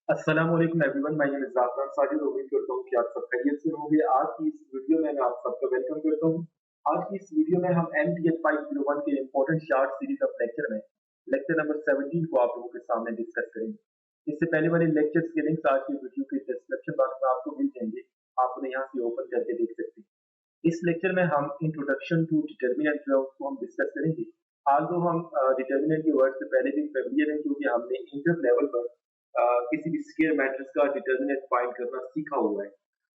अस्सलाम वालेकुम everyone, my name is Zafran Sajid. उम्मीद करता हूँ कि आप सब खैरियत से होंगे। आज की इस वीडियो में मैं आप सबका वेलकम करता हूँ। आज की इस वीडियो में हम एमटीएस 501 के important short series of lecture में लेक्चर नंबर 17 को आप लोगों के सामने डिस्कस करेंगे। इससे पहले वाले लेक्चर्स के लिंक्स आज की वीडियो के डिस्क्रिप्शन बॉक्स में आपको मिल जाएंगे। आप उन्हें यहाँ से ओपन करके देख सकते हैं। इस लेक्चर में हम इंट्रोडक्शन टू डिटर्मिनेंट जो है उसको हम डिस्कस करेंगे। आल्दो हम डिटर्मिनेंट के वर्ड से पहले भी फेमिलियर हैं, क्योंकि हमने इंटर लेवल पर किसी भी स्केयर मैट्रिक्स का डिटर्मिनेंट फाइंड करना सीखा हुआ है।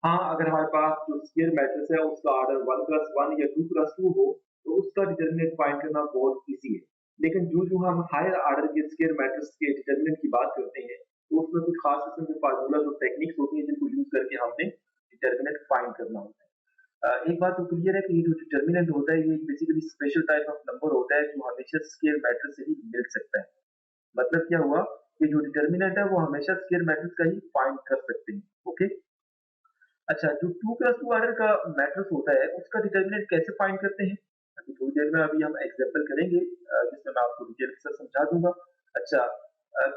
हाँ, अगर हमारे पास जो स्केयर मैट्रिक्स है उसका ऑर्डर 1+1 या 2+2 हो तो उसका डिटर्मिनेंट फाइंड करना बहुत ईजी है। लेकिन जो हम हायर ऑर्डर के स्केयर मैट्रिक्स के डिटर्मिनेंट की बात करते हैं तो उसमें कुछ खास किस्म के फार्मूलाज और टेक्निक्स होती हैं जिनको यूज करके हमने डिटर्मिनेंट फाइंड करना होता है। एक बात तो क्लियर है कि ये जो डिटर्मिनेंट होता है ये basically special type of number होता है जो हमेशा स्केयर मैट्रिक्स से ही मिल सकता है। मतलब क्या हुआ कि जो डिटर्मिनेंट है वो हमेशा स्केयर मैट्रिक्स का ही फाइंड कर सकते हैं। ओके, अच्छा, जो 2+2 ऑर्डर का मैट्रिक्स होता है उसका डिटर्मिनेंट कैसे फाइंड करते हैं अभी थोड़ी देर में अभी हम एग्जांपल करेंगे, जिसमें मैं आपको डिटेल के साथ समझा दूंगा। अच्छा,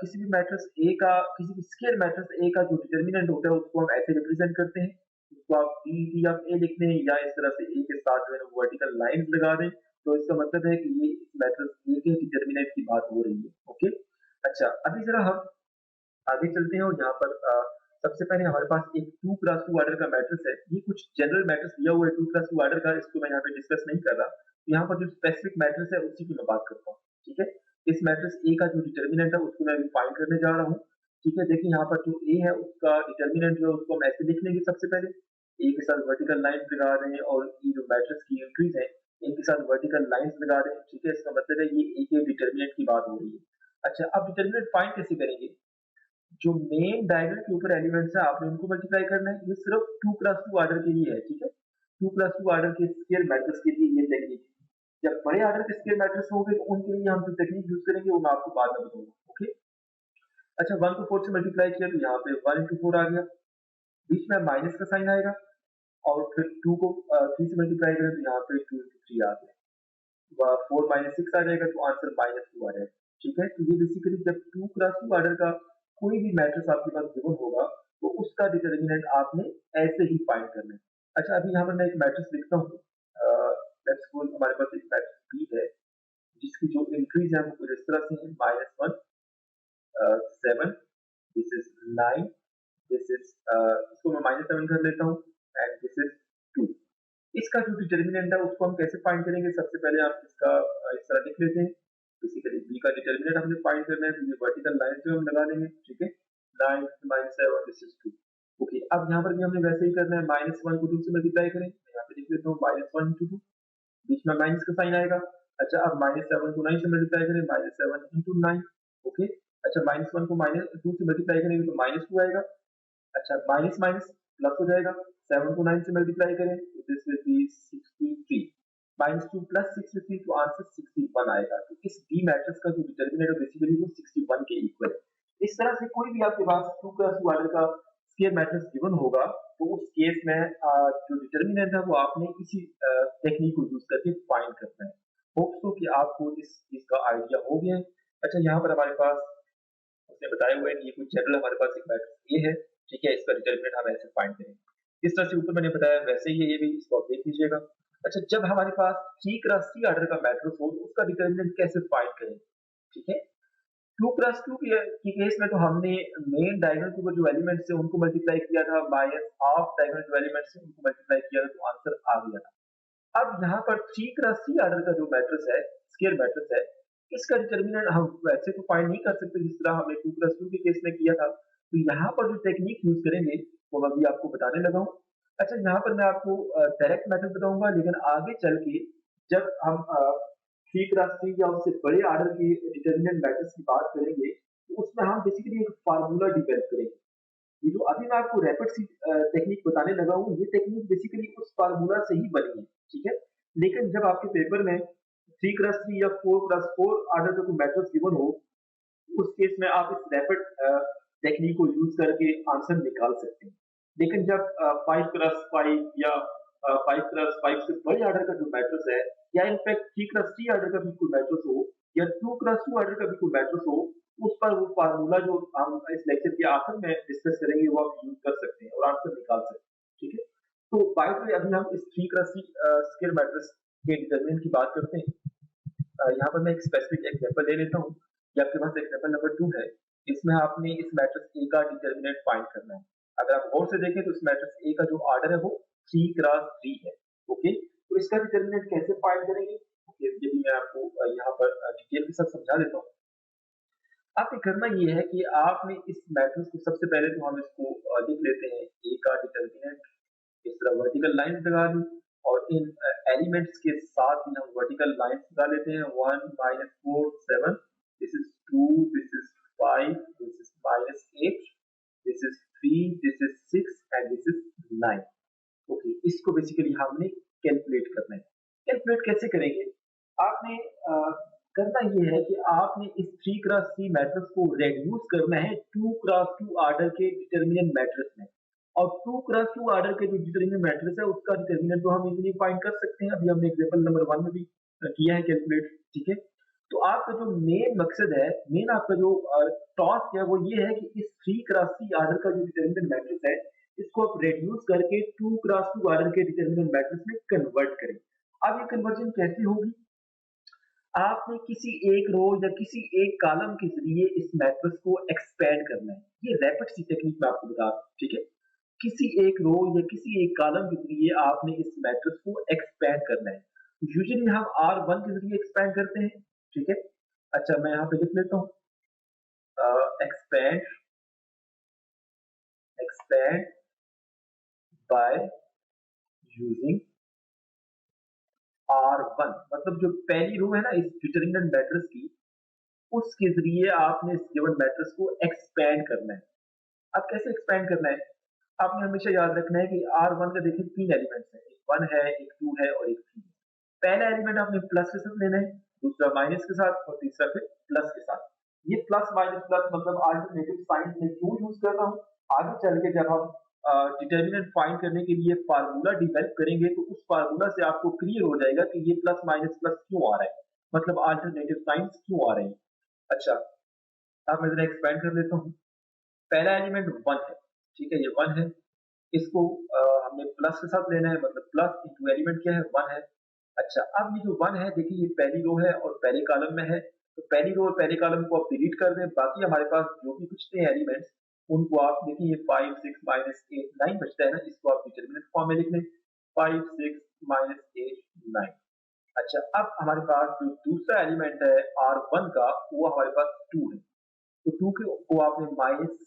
किसी भी मैट्रिक्स ए का किसी भी स्केयर मैट्रिक्स ए का जो डिटर्मिनेंट होता है उसको हम ऐसे रिप्रेजेंट करते हैं। उसको आप डी ऑफ ए लिख दें या इस तरह से ए के साथ जो है वर्टिकल लाइंस लगा दें, तो इसका मतलब है कि ये मैट्रिक्स ए के डिटर्मिनेंट की बात हो रही है। ओके, अच्छा, अभी जरा हम आगे चलते हैं और यहाँ पर सबसे पहले हमारे पास एक 2+2 ऑर्डर का मैट्रिक्स है। ये कुछ जनरल मैट्रिक्स दिया हुआ है 2+2 ऑर्डर का, इसको मैं यहाँ पे डिस्कस नहीं कर रहा। यहाँ पर जो स्पेसिफिक मैट्रिक्स है उसी की मैं बात करता हूँ। ठीक है, इस मैट्रिक्स ए का जो डिटर्मिनेंट है उसको मैं अभी फाइंड करने जा रहा हूँ। ठीक है, देखिए यहाँ पर जो ए है उसका डिटर्मिनेंट जो है उसको हम ऐसे लिख लेंगे। सबसे पहले ए के साथ वर्टिकल लाइंस लगा रहे हैं और ये जो मैट्रिक्स की एंट्रीज है इनके साथ वर्टिकल लाइंस लगा रहे हैं। ठीक है, इसका मतलब है ये ए के डिटर्मिनेंट की बात हो रही है। अच्छा, अब डिटर्मिनेंट फाइंड कैसे करेंगे? जो मेन डायगोनल के ऊपर एलिमेंट्स है आपने उनको मल्टीप्लाई करना है। ये सिर्फ 2+2 ऑर्डर के लिए है। ठीक है, 2+2 ऑर्डर के स्केयर मैट्रिक्स के लिए ये टेक्निक है। जब बड़े ऑर्डर के स्केयर मैट्रिक्स होंगे तो उनके लिए हम जो टेक्निक यूज करेंगे वो मैं आपको बाद में बताऊंगा। ओके, अच्छा, 1 को 4 से मल्टीप्लाई किया तो यहाँ पे 1 into 4 आ गया, बीच में माइनस का साइन आएगा। और फिर 2 को 3 से मल्टीप्लाई करें तो यहाँ पे 2 into 3 आ गया। 4 माइनस 6 आ जाएगा तो आंसर -2 आ जाएगा। ठीक है, तो ये बेसिकली जब 2+2 ऑर्डर का कोई भी मैट्रिक्स आपके पास गिवन होगा तो उसका डिटर्मिनेंट आपने ऐसे ही फाइंड करना है। अच्छा, अभी यहाँ पर मैं एक मैट्रिक्स लिखता हूँ। लेट्स सपोज हमारे पास एक मैट्रिक्स बी है जिसकी जो एंट्रीज है वो कुछ इस तरह से है। -1, 7, दिस इज 9, दिस इज इसको मैं -7 कर लेता हूँ एंड दिस इज 2। इसका जो डिटर्मिनेंट है उसको हम कैसे फाइंड करेंगे? सबसे पहले आप इसका इस तरह लिख लेते हैं। बेसिकली बी का डिटर्मिनेंट हमने फाइंड करना है तो ये वर्टिकल लाइन जो हम लगा देंगे। ठीक है, 9 -7 दिस इज 2। ओके, अब यहाँ पर भी हमने वैसे ही करना है। -1 को 2 से मल्टीप्लाई करें, मैं यहाँ पे लिख लेता हूँ -1 into 2, बीच में माइनस का साइन आएगा। अच्छा, अब -7 को 9 से मल्टीप्लाई करें, -7 into 9। ओके, अच्छा, -1 को -2 से मल्टीप्लाई करेंगे तो -2 आएगा। अच्छा, माइनस माइनस प्लस हो जाएगा। 7 को 9 से मल्टीप्लाई करें तो दिस विल बी 63। -2 प्लस 63 तो आंसर 61 आएगा। तो इस बी मैट्रिक्स का जो डिटर्मिनेंट है बेसिकली वो 61 के इक्वल है। इस तरह से कोई भी आपके पास 2+2 ऑर्डर का स्केयर मैट्रिक्स गिवन होगा तो उस केस में जो डिटर्मिनेंट है वो आपने इसी टेक्निक को यूज करके फाइंड करना है। होप सो कि आपको इस चीज का आइडिया हो गया है। अच्छा, यहाँ पर हमारे पास उसने बताया हुआ है कि ये कुछ जनरल हमारे पास एक मैट्रिक्स ए है। ठीक है, इसका डिटरमिनेंट हम ऐसे फाइंड करेंगे। इस तरह से ऊपर मैंने बताया वैसे ही है ये भी, इसको आप देख लीजिएगा। अच्छा, जब हमारे पास 3x3 ऑर्डर का मैट्रिक्स हो तो उसका डिटरमिनेंट कैसे फाइंड करेंगे? ठीक है, 2+2 की केस में तो हमने मेन डायगोनल के ऊपर जो एलिमेंट्स थे उनको मल्टीप्लाई किया था, माइनस हाफ डायगोनल जो एलिमेंट्स थे उनको मल्टीप्लाई किया था तो आंसर आ गया था। अब यहाँ पर 3x3 ऑर्डर का जो मैट्रिक्स है, स्केयर मैट्रिक्स है, इसका डिटर्मिनेंट हम वैसे तो फाइंड नहीं कर सकते जिस तरह हमने 2+2 के केस में किया था। तो यहाँ पर जो टेक्निक यूज करेंगे वो मैं अभी आपको बताने लगा हूँ। अच्छा, यहाँ पर मैं आपको डायरेक्ट मेथड बताऊंगा, लेकिन आगे चल के जब हम 3x3 या उससे बड़े ऑर्डर के डिटर्मिनेंट मैट्रिक्स की बात करेंगे तो उसमें हम बेसिकली एक फार्मूला डिवेल्प करेंगे। ये जो अभी मैं आपको रैपिड सी टेक्निक बताने लगा हूँ ये टेक्निक बेसिकली उस फार्मूला से ही बनी है। ठीक है, लेकिन जब आपके पेपर में 3x3 या 4+4 ऑर्डर का कोई मैट्रिक्स गिवन हो उस केस में आप इस रैपिड टेक्निक को यूज करके आंसर निकाल सकते हैं। लेकिन जब 5+5 या 5+5 से बड़े ऑर्डर का जो मैट्रिक्स है या इनफैक्ट 3x3 ऑर्डर का भी कोई मैट्रिक्स हो या 2x2 ऑर्डर का भी कोई मैट्रिक्स हो, उस पर वो फार्मूला जो हम इस लेक्चर के आखिर में डिस्कस करेंगे वो आप यूज कर सकते हैं और आंसर निकाल सकते हैं। ठीक है, तो बाय द वे अभी हम इस 3x3 स्क्वायर मैट्रिक्स के डिटरमिनेंट की बात करते हैं। यहाँ पर मैं एक स्पेसिफिक एग्जांपल ले लेता हूँ। ये आपके पास एग्जांपल नंबर 2 है। इसमें आपने इस मैट्रिक्स ए का डिटरमिनेंट फाइंड करना है। अगर आप गौर से देखें तो इस मैट्रिक्स ए का जो ऑर्डर है वो 3x3 है। ओके, तो इसका डिटरमिनेंट कैसे फाइंड करेंगे? ओके, ये भी मैं आपको यहाँ पर डिटेल के साथ समझा देता हूँ। आपने करना ये है कि आपने इस मैट्रिक्स को सबसे पहले तो हम इसको लिख लेते हैं ए का डिटरमिनेंट, इस तरह वर्टिकल लाइंस लगा दी और इन एलिमेंट्स के साथ भी हम वर्टिकल लाइंस लगा लेते हैं। 1 4 7, this is 2, this is 5, this is -8, this is 3, this is 6 and this is 9। Okay, इसको बेसिकली हमने कैलकुलेट करना है। कैलकुलेट कैसे करेंगे? आपने करना ये है कि आपने इस 3x3 मैट्रिक्स को रेड्यूस करना है 2x2 ऑर्डर के डिटरमिनेंट मैट्रिक्स में। और 2x2 ऑर्डर के जो डिटरमिनेंट मैट्रिक्स है उसका डिटरमिनेंट तो हम इजीली फाइंड कर सकते हैं। अभी हमने एग्जांपल नंबर 1 में भी किया है कैलकुलेट। ठीक है, तो आपका जो मेन मकसद है, मेन आपका जो टास्क है वो ये है कि इस 3x3 ऑर्डर का जो डिटरमिनेंट मैट्रिक्स है इसको आप रेड्यूस करके 2x2 ऑर्डर के डिटरमिनेंट मैट्रिक्स में कन्वर्ट करें। अब ये कन्वर्जन कैसे होगी? आपने किसी एक रो या किसी एक कॉलम के जरिए इस मैट्रिक्स को एक्सपेंड करना है। ये रैपिड सी टेक्निक मैं आपको बता रहा हूँ। ठीक है, किसी एक रो या किसी एक कॉलम के जरिए आपने इस मैट्रिक्स को एक्सपेंड करना है। यूजुअली हम R1 के जरिए एक्सपेंड करते हैं। ठीक है, अच्छा मैं यहाँ पे लिख लेता हूँ expand expand by using R1, मतलब जो पहली रो है ना इस डिटरमिनेंट मैट्रिक्स की, उसके जरिए आपने इस गिवन मैट्रिक्स को एक्सपेंड करना है। अब कैसे एक्सपेंड करना है? आपने हमेशा याद रखना है कि R1 का देखिए 3 एलिमेंट्स हैं, एक 1 है, एक 2 है और एक 3 है। पहला एलिमेंट आपने प्लस के साथ लेना है, दूसरा माइनस के साथ और तीसरा फिर प्लस के साथ। ये प्लस माइनस प्लस मतलब अल्टरनेटिव साइंस में क्यों यूज कर रहा हूँ? आगे चल के जब हम डिटर्मिनेंट फाइंड करने के लिए फार्मूला डिवेल्प करेंगे तो उस फार्मूला से आपको क्लियर हो जाएगा कि ये प्लस माइनस प्लस क्यों आ रहा है, मतलब अल्टरनेटिव साइंस क्यों आ रहे हैं। अच्छा, अब मैं जरा एक्सपेंड कर लेता हूँ। पहला एलिमेंट 1 है। ठीक है, ये 1 है, इसको हमने प्लस के साथ लेना है, मतलब प्लस इंटू एलिमेंट क्या है 1 है। अच्छा, अब ये जो 1 है देखिए ये पहली रो है और पहले कॉलम में है, तो पहली रो और पहले कॉलम को आप डिलीट कर दें। बाकी हमारे पास जो भी बचते हैं एलिमेंट्स उनको आप देखिए ये 5 6 -8 9 बचता है ना, इसको आप डिटरमिनेंट फॉर्म में लिख लें 5 6 -8 9। अच्छा, अब हमारे पास जो दूसरा एलिमेंट है R1 का वो हमारे पास 2 है, तो 2 को आपने माइनस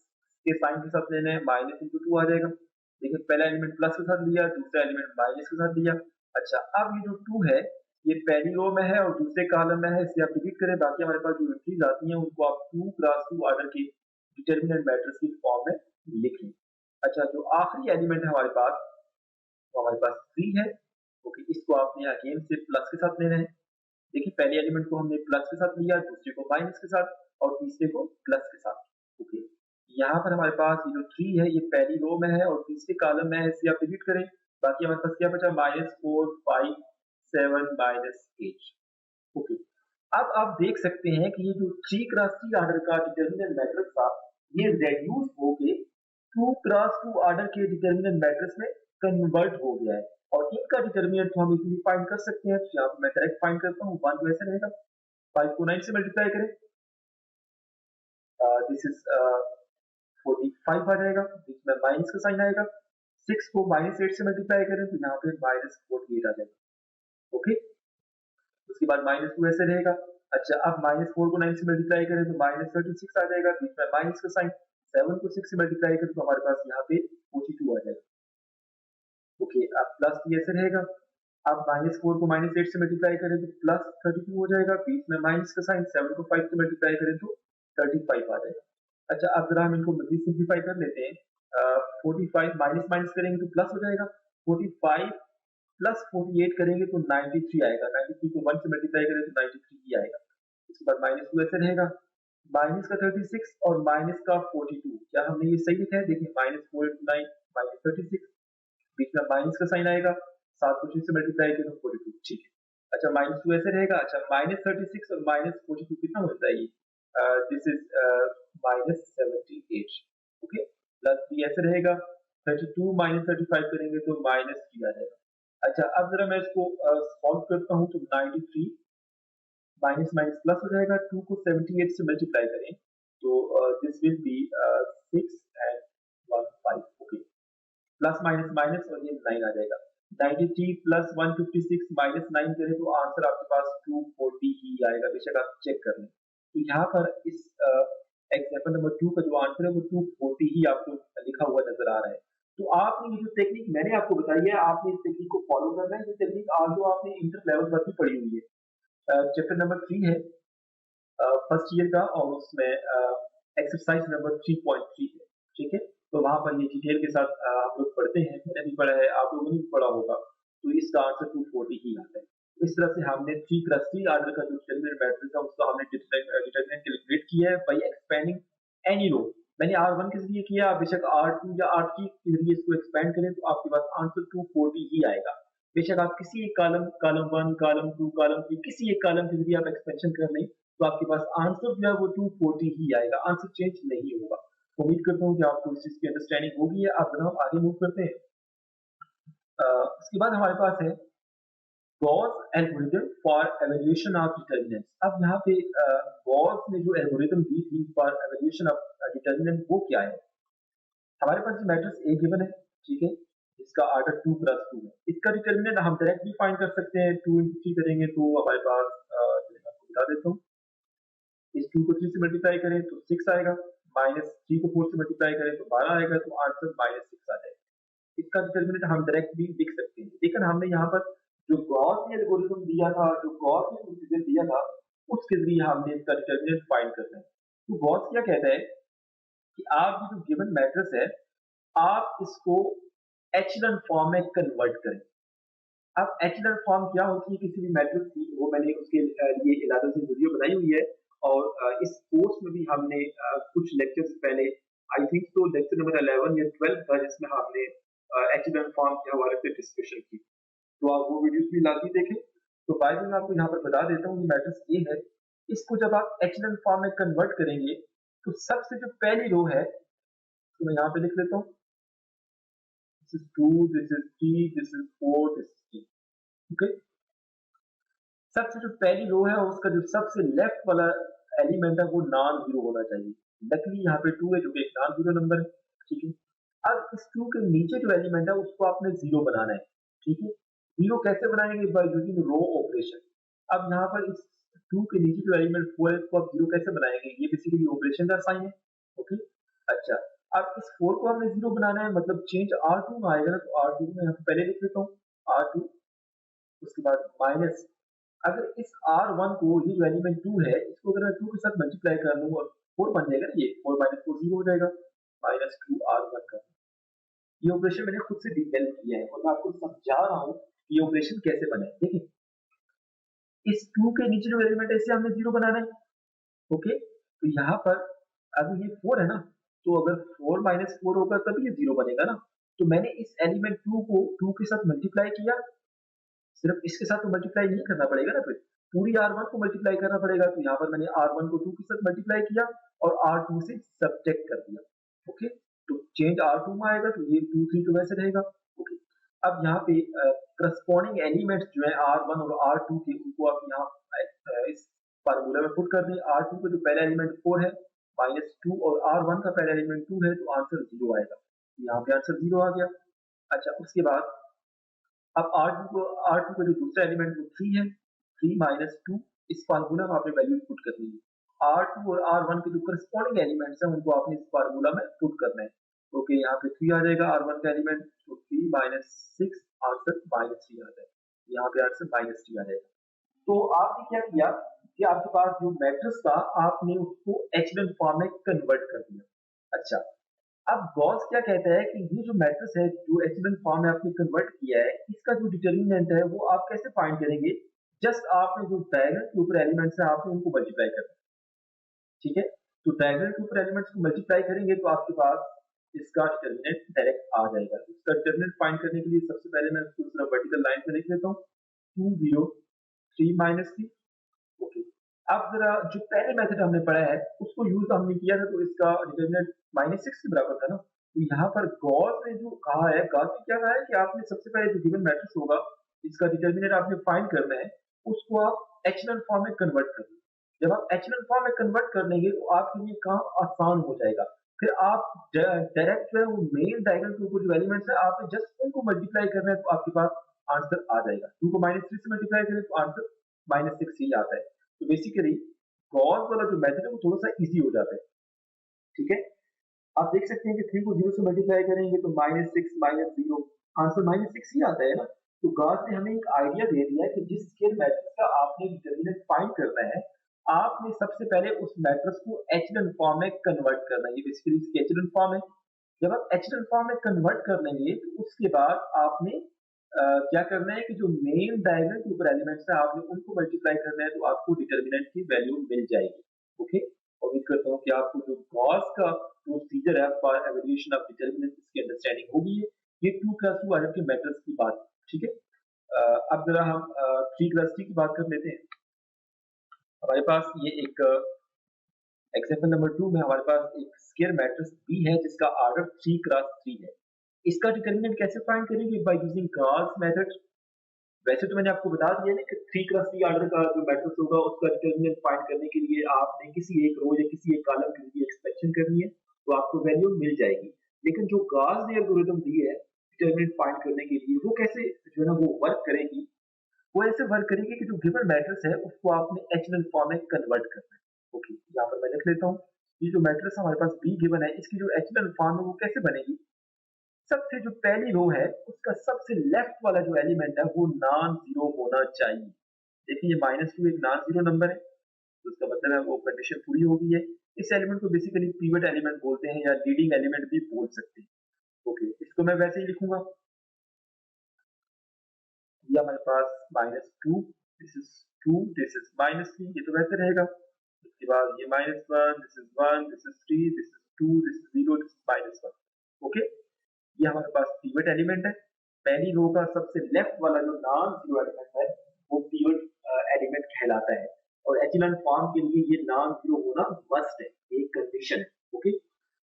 के साइन के साथ लेना है, माइनस इंटू 2 आ जाएगा। देखिए पहला एलिमेंट प्लस के साथ लिया, दूसरा एलिमेंट माइनस के साथ लिया। अच्छा, अब ये जो 2 है ये पहली रो में है और दूसरे कॉलम में है, इसे आप डिलीट करें। बाकी हमारे पास जो एंट्रीज आती हैं उनको आप 2x2 ऑर्डर के डिटरमिनेंट मैट्रिक्स की फॉर्म में लिख लें। अच्छा, जो आखिरी एलिमेंट है हमारे पास वो हमारे पास 3 है। ओके, इसको आपने अगेन से प्लस के साथ लेना है। देखिए पहले एलिमेंट को हमने प्लस के साथ लिया, दूसरे को माइनस के साथ और तीसरे को प्लस के साथ। ओके, यहाँ पर हमारे पास ये जो 3 है ये पहली रो में है और तीसरे कॉलम में है, इसे आप डिलीट करें। बाकी हमारे पास क्या बचा -4 5 7 -8। ओके, अब आप देख सकते हैं कि ये जो 3x3 ऑर्डर का डिटरमिनेंट मैट्रिक्स था ये रेड्यूस होके 2x2 ऑर्डर के डिटरमिनेंट मैट्रिक्स में कन्वर्ट हो गया है और इनका डिटरमिनेंट तो हम इजीली फाइंड कर सकते हैं। तो यहाँ पर मैं डायरेक्ट फाइंड करता हूँ। 1 तो ऐसे रहेगा, 5 को 9 से मल्टीप्लाई करें, दिस इज 45 आ जाएगा, बीच में माइनस का साइन आएगा। 6 को -8 से मल्टीप्लाई करें तो यहाँ पे -48 आ जाएगा। ओके, उसके बाद -2 ऐसे रहेगा। अच्छा, अब -4 को 9 से मल्टीप्लाई करें तो -36 आ जाएगा, बीच में माइनस का साइन। 7 को 6 से मल्टीप्लाई करें तो हमारे पास यहाँ पे 42 आ जाएगा। ओके, अब प्लस भी ऐसे रहेगा। अब -4 को -8 से मल्टीप्लाई करें तो +32 हो जाएगा, बीच में माइनस का साइन। 7 को 5 से मल्टीप्लाई करें तो 35 आ जाएगा। अच्छा, अब जरा हम इनको मजीद सिंप्लीफाई कर लेते हैं। 45 माइनस माइनस करेंगे तो प्लस हो जाएगा। 45 प्लस 48 करेंगे तो 93 आएगा। 93 को 1 से मल्टीप्लाई करें तो 93 ही आएगा। उसके बाद -2 ऐसे रहेगा, माइनस का 36 और माइनस का 42। क्या हमने ये सही लिखा है? देखिए -4 × 9 -36, बीच में माइनस का साइन आएगा। 7 को 3 से मल्टीप्लाई करें तो 42। ठीक है। अच्छा -2 ऐसे रहेगा। अच्छा -36 और -42 कितना होता है ये? This is -78 okay, plus B ऐसे रहेगा। 32 -35 करेंगे तो -3 आ जाएगा। अच्छा अब जरा मैं इसको सॉल्व करता हूँ तो 93 माइनस माइनस प्लस हो जाएगा। 2 को 78 से मल्टीप्लाई करें तो this will be 6 and 1 5 okay, plus minus minus और ये 9 आ जाएगा। 93 प्लस 156 माइनस 9 करें तो आंसर आपके पास 240 ही आएगा, बेशक आप चेक कर लें। तो यहाँ पर इस एग्जाम्पल नंबर 2 का जो आंसर है वो 240 ही आपको लिखा हुआ नजर आ रहा है। तो आपने ये जो टेक्निक मैंने आपको बताई है, आपने इस टेक्निक को फॉलो करना है। ये टेक्निक आज जो आपने इंटर लेवल पर भी पढ़ी हुई है। चैप्टर नंबर 3 है फर्स्ट ईयर का, और उसमें एक्सरसाइज नंबर 3.3 है। ठीक है, तो वहां पर ये डिटेल के साथ हम लोग पढ़ते हैं। मैंने भी पढ़ा है, आप लोगों ने भी पढ़ा होगा। तो इसका आंसर 240 ही आता है। इस तरह से हमने 3 क्रॉस 3 ऑर्डर का जो डिटरमिनेंट मैट्रिक्स है उसका हमने डिटरमिनेंट कैलकुलेट किया है बाय एक्सपेंडिंग एनी रो। मैंने R1 के जरिए किया, आप बेशक R2 या R3 के जरिए इसको एक्सपेंड करें तो आपके पास आंसर 240 ही आएगा। बेशक आप किसी एक कॉलम, कॉलम 1, कॉलम 2, कॉलम 3 किसी एक कॉलम के जरिए आप एक्सपेंशन कर लें तो आपके पास आंसर जो है वो 240 ही आएगा, आंसर चेंज नहीं होगा। उम्मीद करता हूँ कि आपको इस चीज की अंडरस्टैंडिंग होगी है। अब हम आगे मूव करते हैं। उसके बाद हमारे पास है Gauss algorithm for evaluation of determinants. अब यहाँ पे गॉस ने जो एल्गोरिथम दी थी फॉर एवेल्यूएशन ऑफ डिटर्मिनेंट वो क्या है? हमारे पास मैट्रिक्स ए गिवन है, ठीक है, इसका ऑर्डर 2 क्रॉस 2 है। इसका डिटर्मिनेंट हम डायरेक्ट भी फाइंड कर सकते हैं। 2 into 3 करेंगे तो हमारे पास चलिए मैं आपको बता देता हूँ। इस 2 को 3 से मल्टीप्लाई करें तो 6 आएगा, माइनस 3 को 4 से मल्टीप्लाई करें तो 12 आएगा, तो आंसर -6 आ जाएगा। इसका डिटर्मिनेंट हम डायरेक्ट भी लिख सकते हैं, लेकिन हमने यहाँ पर जो गॉस ने एल्गोरिथम दिया था, जो गॉस ने प्रोसीजर दिया था, उसके जरिए हमने इसका डिटर्मिनेंट फाइंड करना है। तो गॉस क्या कहता है कि आप ये जो गिवन मैट्रिक्स है, आप इसको एचेलॉन फॉर्म में कन्वर्ट करें। अब एचेलॉन फॉर्म क्या होती है किसी भी मैट्रिक्स की, वो मैंने उसके लिए इलादा से वीडियो बनाई हुई है। और इस कोर्स में भी हमने कुछ लेक्चर्स पहले, आई थिंक तो लेक्चर नंबर 11 या 12 था, जिसमें हमने एचेलॉन फॉर्म के हवाले से डिस्कशन की। तो आप वो वीडियोस भी लाजमी देखें। तो बाय मैं आपको यहाँ पर बता देता हूँ, ये मैट्रिक्स ए है। इसको जब आप एचेलॉन फॉर्म में कन्वर्ट करेंगे तो सबसे जो पहली रो है, तो मैं यहाँ पे लिख लेता हूँ, this is 2, this is 3, this is 4, this is 3। Okay, सबसे जो पहली रो है उसका जो सबसे लेफ्ट वाला एलिमेंट है वो नॉन जीरो होना चाहिए। लकीली यहाँ पे 2 है जो कि एक नॉन जीरो नंबर है। ठीक है, अब इस 2 के नीचे जो एलिमेंट है उसको आपने जीरो बनाना है। ठीक है, जीरो कैसे बनाएंगे? By using row operation. अब यहाँ पर इस 2 के नीचे जो एलिमेंट 4 है इसको आप जीरो कैसे बनाएंगे? ये बेसिकली ऑपरेशन का साइन है। ओके, अच्छा अब इस 4 को हमने जीरो बनाना है, मतलब चेंज R2 में आएगा ना, तो R2 में यहाँ पे पहले लिख लेता हूँ R2, उसके बाद माइनस, अगर इस R1 को, ये जो एलिमेंट 2 है, इसको अगर मैं 2 के साथ मल्टीप्लाई कर लूँ और 4 बन जाएगा ना, ये 4 माइनस 4 0 हो जाएगा, -2 R1 का। ये ऑपरेशन मैंने खुद से डिटेल किया है और मैं आपको समझा रहा हूँ कि ये ऑपरेशन कैसे बने। देखिए, इस 2 के नीचे जो एलिमेंट है इसे हमने 0 बनाना है। ओके, तो यहाँ पर अभी ये 4 है ना, तो अगर 4 माइनस 4 होगा तभी ये 0 बनेगा ना। तो मैंने इस एलिमेंट 2 को 2 के साथ मल्टीप्लाई किया, सिर्फ इसके साथ तो मल्टीप्लाई नहीं करना पड़ेगा ना, फिर पूरी R1 को मल्टीप्लाई करना पड़ेगा। तो यहाँ पर मैंने R1 को 2 के साथ मल्टीप्लाई किया और R2 से सब्ट्रैक्ट कर दिया। ओके, तो चेंज R2 में आएगा, तो ये 2 3 तो वैसे रहेगा। ओके, अब यहाँ पे करस्पॉन्डिंग एलिमेंट्स जो है R1 और R2 के, उनको आप यहाँ इस फार्मूला में पुट कर दें। R2 का जो पहला एलिमेंट 4 है, -2, और R1 का पहला एलिमेंट 2 है, तो आंसर 0 आएगा। यहाँ पे आंसर 0 आ गया। अच्छा, उसके बाद अब R2 का जो दूसरा एलिमेंट वो 3 है, 3 माइनस 2, इस फार्मूला में आपने वैल्यू पुट करनी है। R2 और R1 के जो करस्पॉन्डिंग एलिमेंट्स हैं उनको आपने इस फार्मूला में पुट करना है। ओके, यहाँ पे 3 आ जाएगा R1 का एलिमेंट, तो 3 माइनस 6, आंसर -3 आ जाएगा। यहाँ पे आंसर -3 आ जाएगा। तो आपने क्या किया कि आपके पास जो मैट्रिक्स था आपने उसको एचेलॉन फॉर्म में कन्वर्ट कर दिया। अच्छा, अब गॉस क्या कहता है कि ये जो मैट्रिक्स है जो एचेलॉन फॉर्म में आपने कन्वर्ट किया है, इसका जो डिटरमिनेंट है वो आप कैसे फाइंड करेंगे? जस्ट आपने जो डायगोनल के ऊपर एलिमेंट्स है आपने उनको मल्टीप्लाई करना है। ठीक है, तो डायगोनल के ऊपर एलिमेंट्स को मल्टीप्लाई करेंगे तो आपके पास इसका डिटरमिनेंट डायरेक्ट आ जाएगा। इसका डिटरमिनेंट फाइंड करने के लिए सबसे पहले मैं उसको सिर्फ वर्टिकल लाइन पे लिख लेता हूँ, 2 0 3 - 3। ओके, अब जरा जो पहले मेथड हमने पढ़ा है उसको यूज हमने किया था, तो इसका डिटरमिनेंट -6 के बराबर था ना। तो यहाँ पर गॉस ने जो कहा है, गॉस ने क्या कहा है कि आपने सबसे पहले जो गिवन मैट्रिक्स होगा इसका डिटरमिनेंट आपने फाइंड करना है, उसको आप एचेलॉन फॉर्म में कन्वर्ट कर लो। जब आप एचेलॉन फॉर्म में कन्वर्ट कर लेंगे तो आपके लिए काम आसान हो जाएगा। फिर आप डायरेक्ट जो है वो मेन डायगोनल के ऊपर जो एलिमेंट्स है आपने जस्ट उनको मल्टीप्लाई करना है, तो आपके पास आंसर आ जाएगा। 2 को -3 से मल्टीप्लाई करें तो आंसर -6 ही आता है। तो बेसिकली गॉस वाला जो मेथड है वो थोड़ा सा इजी हो जाता है। ठीक है, आप देख सकते हैं कि 3 को 0 से मल्टीप्लाई करेंगे तो -6 - 0 आंसर -6 ही आता है ना। तो गॉस ने हमें एक आइडिया दे दिया कि जिस स्केल मैट्रिक्स का आपने डिटरमिनेंट फाइंड करना है, आपने सबसे पहले उस मैट्रिक्स को एचेलॉन फॉर्म में कन्वर्ट करना है। ये बेसिकली इसकी एचेलॉन फॉर्म है। जब आप एचेलॉन फॉर्म में कन्वर्ट कर लेंगे तो उसके बाद आपने क्या करना है कि जो मेन डायगोनल के ऊपर एलिमेंट्स है आपने उनको मल्टीप्लाई करना है, तो आपको डिटरमिनेंट की वैल्यू मिल जाएगी। ओके, उम्मीद करता हूँ कि आपको जो गॉस का प्रोसीजर है फॉर एवल्यूएशन ऑफ डिटरमिनेंट इसकी अंडरस्टैंडिंग होगी है। ये 2x2 आइडेंटिटी मैट्रिक्स की बात, ठीक है। अब जरा हम 3x3 की बात कर लेते हैं। हमारे पास ये एक एग्जांपल नंबर 2 में हमारे पास एक स्क्वायर मैट्रिक्स बी है जिसका ऑर्डर 3x3 है। इसका डिटरमिनेंट कैसे फाइंड करेंगे? By using Gauss method. वैसे तो मैंने आपको बता दिया ना कि 3x3 ऑर्डर का जो मैट्रिक्स होगा उसका डिटरमिनेंट फाइंड करने के लिए आपने किसी एक रो या किसी एक कॉलम के लिए एक्सपेक्शन करनी है, तो आपको वैल्यू मिल जाएगी। लेकिन जो गॉस ने एल्गोरिथम दी है डिटरमिनेंट फाइंड करने के लिए, वो कैसे जो है ना वो वर्क करेगी, वो ऐसे वर्क करेगी कि जो गिवन मैट्रिक्स है उसको आपने एचेलॉन फॉर्म में कन्वर्ट करना है। ओके, यहाँ पर मैं लिख लेता हूँ। ये जो मैट्रिक्स हमारे पास बी गिवन है इसकी जो एचेलॉन फॉर्म है वो कैसे बनेगी? सबसे जो पहली रो है उसका सबसे लेफ्ट वाला जो एलिमेंट है वो नॉन जीरो होना चाहिए। देखिए ये -2 एक नॉन जीरो नंबर है, तो इसका मतलब है वो कंडीशन पूरी हो गई है। इस एलिमेंट को बेसिकली पिवट एलिमेंट बोलते हैं या लीडिंग एलिमेंट भी बोल सकते हैं। ओके, इसको मैं वैसे ही लिखूंगा। ये हमारे पास -2, दिस इज 2, दिस इज -3, ये तो वैसे रहेगा। उसके बाद ये -1, this is 1, this is 3, this is 2, this is 0, this is -1। Okay, ये हमारे पास पिवट एलिमेंट है। पहली रो का सबसे लेफ्ट वाला जो नॉन जीरो एलिमेंट है वो पिवट एलिमेंट कहलाता है, और एचेलॉन फॉर्म के लिए ये नॉन जीरो होना मस्ट है, एक कंडीशन है। ओके,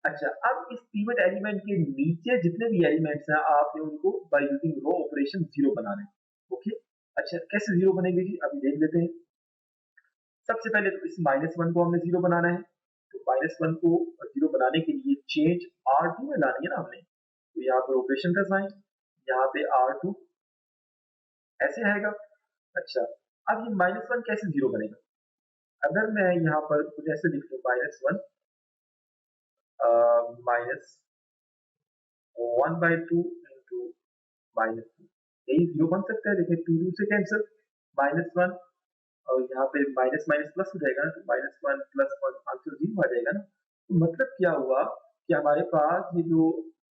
अच्छा, अब इस पिवट एलिमेंट के नीचे जितने भी एलिमेंट्स हैं आपने उनको by using row operation zero बनाना है। ओके, अच्छा कैसे जीरो बनेंगे जी, अभी देख लेते हैं। सबसे पहले तो इस -1 को हमने जीरो बनाना है, तो -1 को जीरो बनाने के लिए चेंज R2 में लानी है ना हमने, तो यहाँ पर ऑपरेशन का साइन, यहाँ पे R2 ऐसे आएगा। अच्छा, अब ये -1 कैसे जीरो बनेगा? अगर मैं यहाँ पर कुछ ऐसे लिख दूं, -1 -1/2 इंटू -2, यही जीरो बन सकता है। देखिए 2 2 से कैंसिल, -1 और यहाँ पे माइनस माइनस प्लस हो जाएगा ना, तो -1 +1 आंसर 0 आ जाएगा ना। तो मतलब क्या हुआ कि हमारे पास ये जो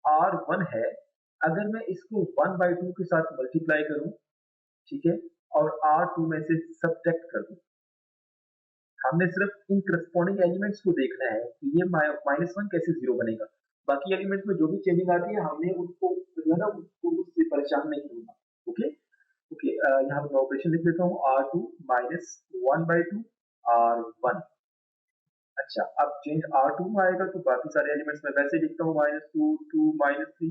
R1 है, अगर मैं इसको 1/2 के साथ मल्टीप्लाई करूं, ठीक है, और R2 में से सब्ट्रैक्ट कर दूं, हमने सिर्फ इन करस्पॉन्डिंग एलिमेंट्स को देखना है कि ये -1 कैसे जीरो बनेगा। बाकी एलिमेंट्स में जो भी चेंजिंग आती है हमने उसको जो है ना उसको उससे परेशान नहीं होना। ओके, ओके, यहाँ पे मैं ऑपरेशन लिख देता हूँ, R2 -1/2 R1। अच्छा, अब चेंज R2 में आएगा तो बाकी सारे एलिमेंट्स में वैसे ही लिखता हूँ, -2 2 -3,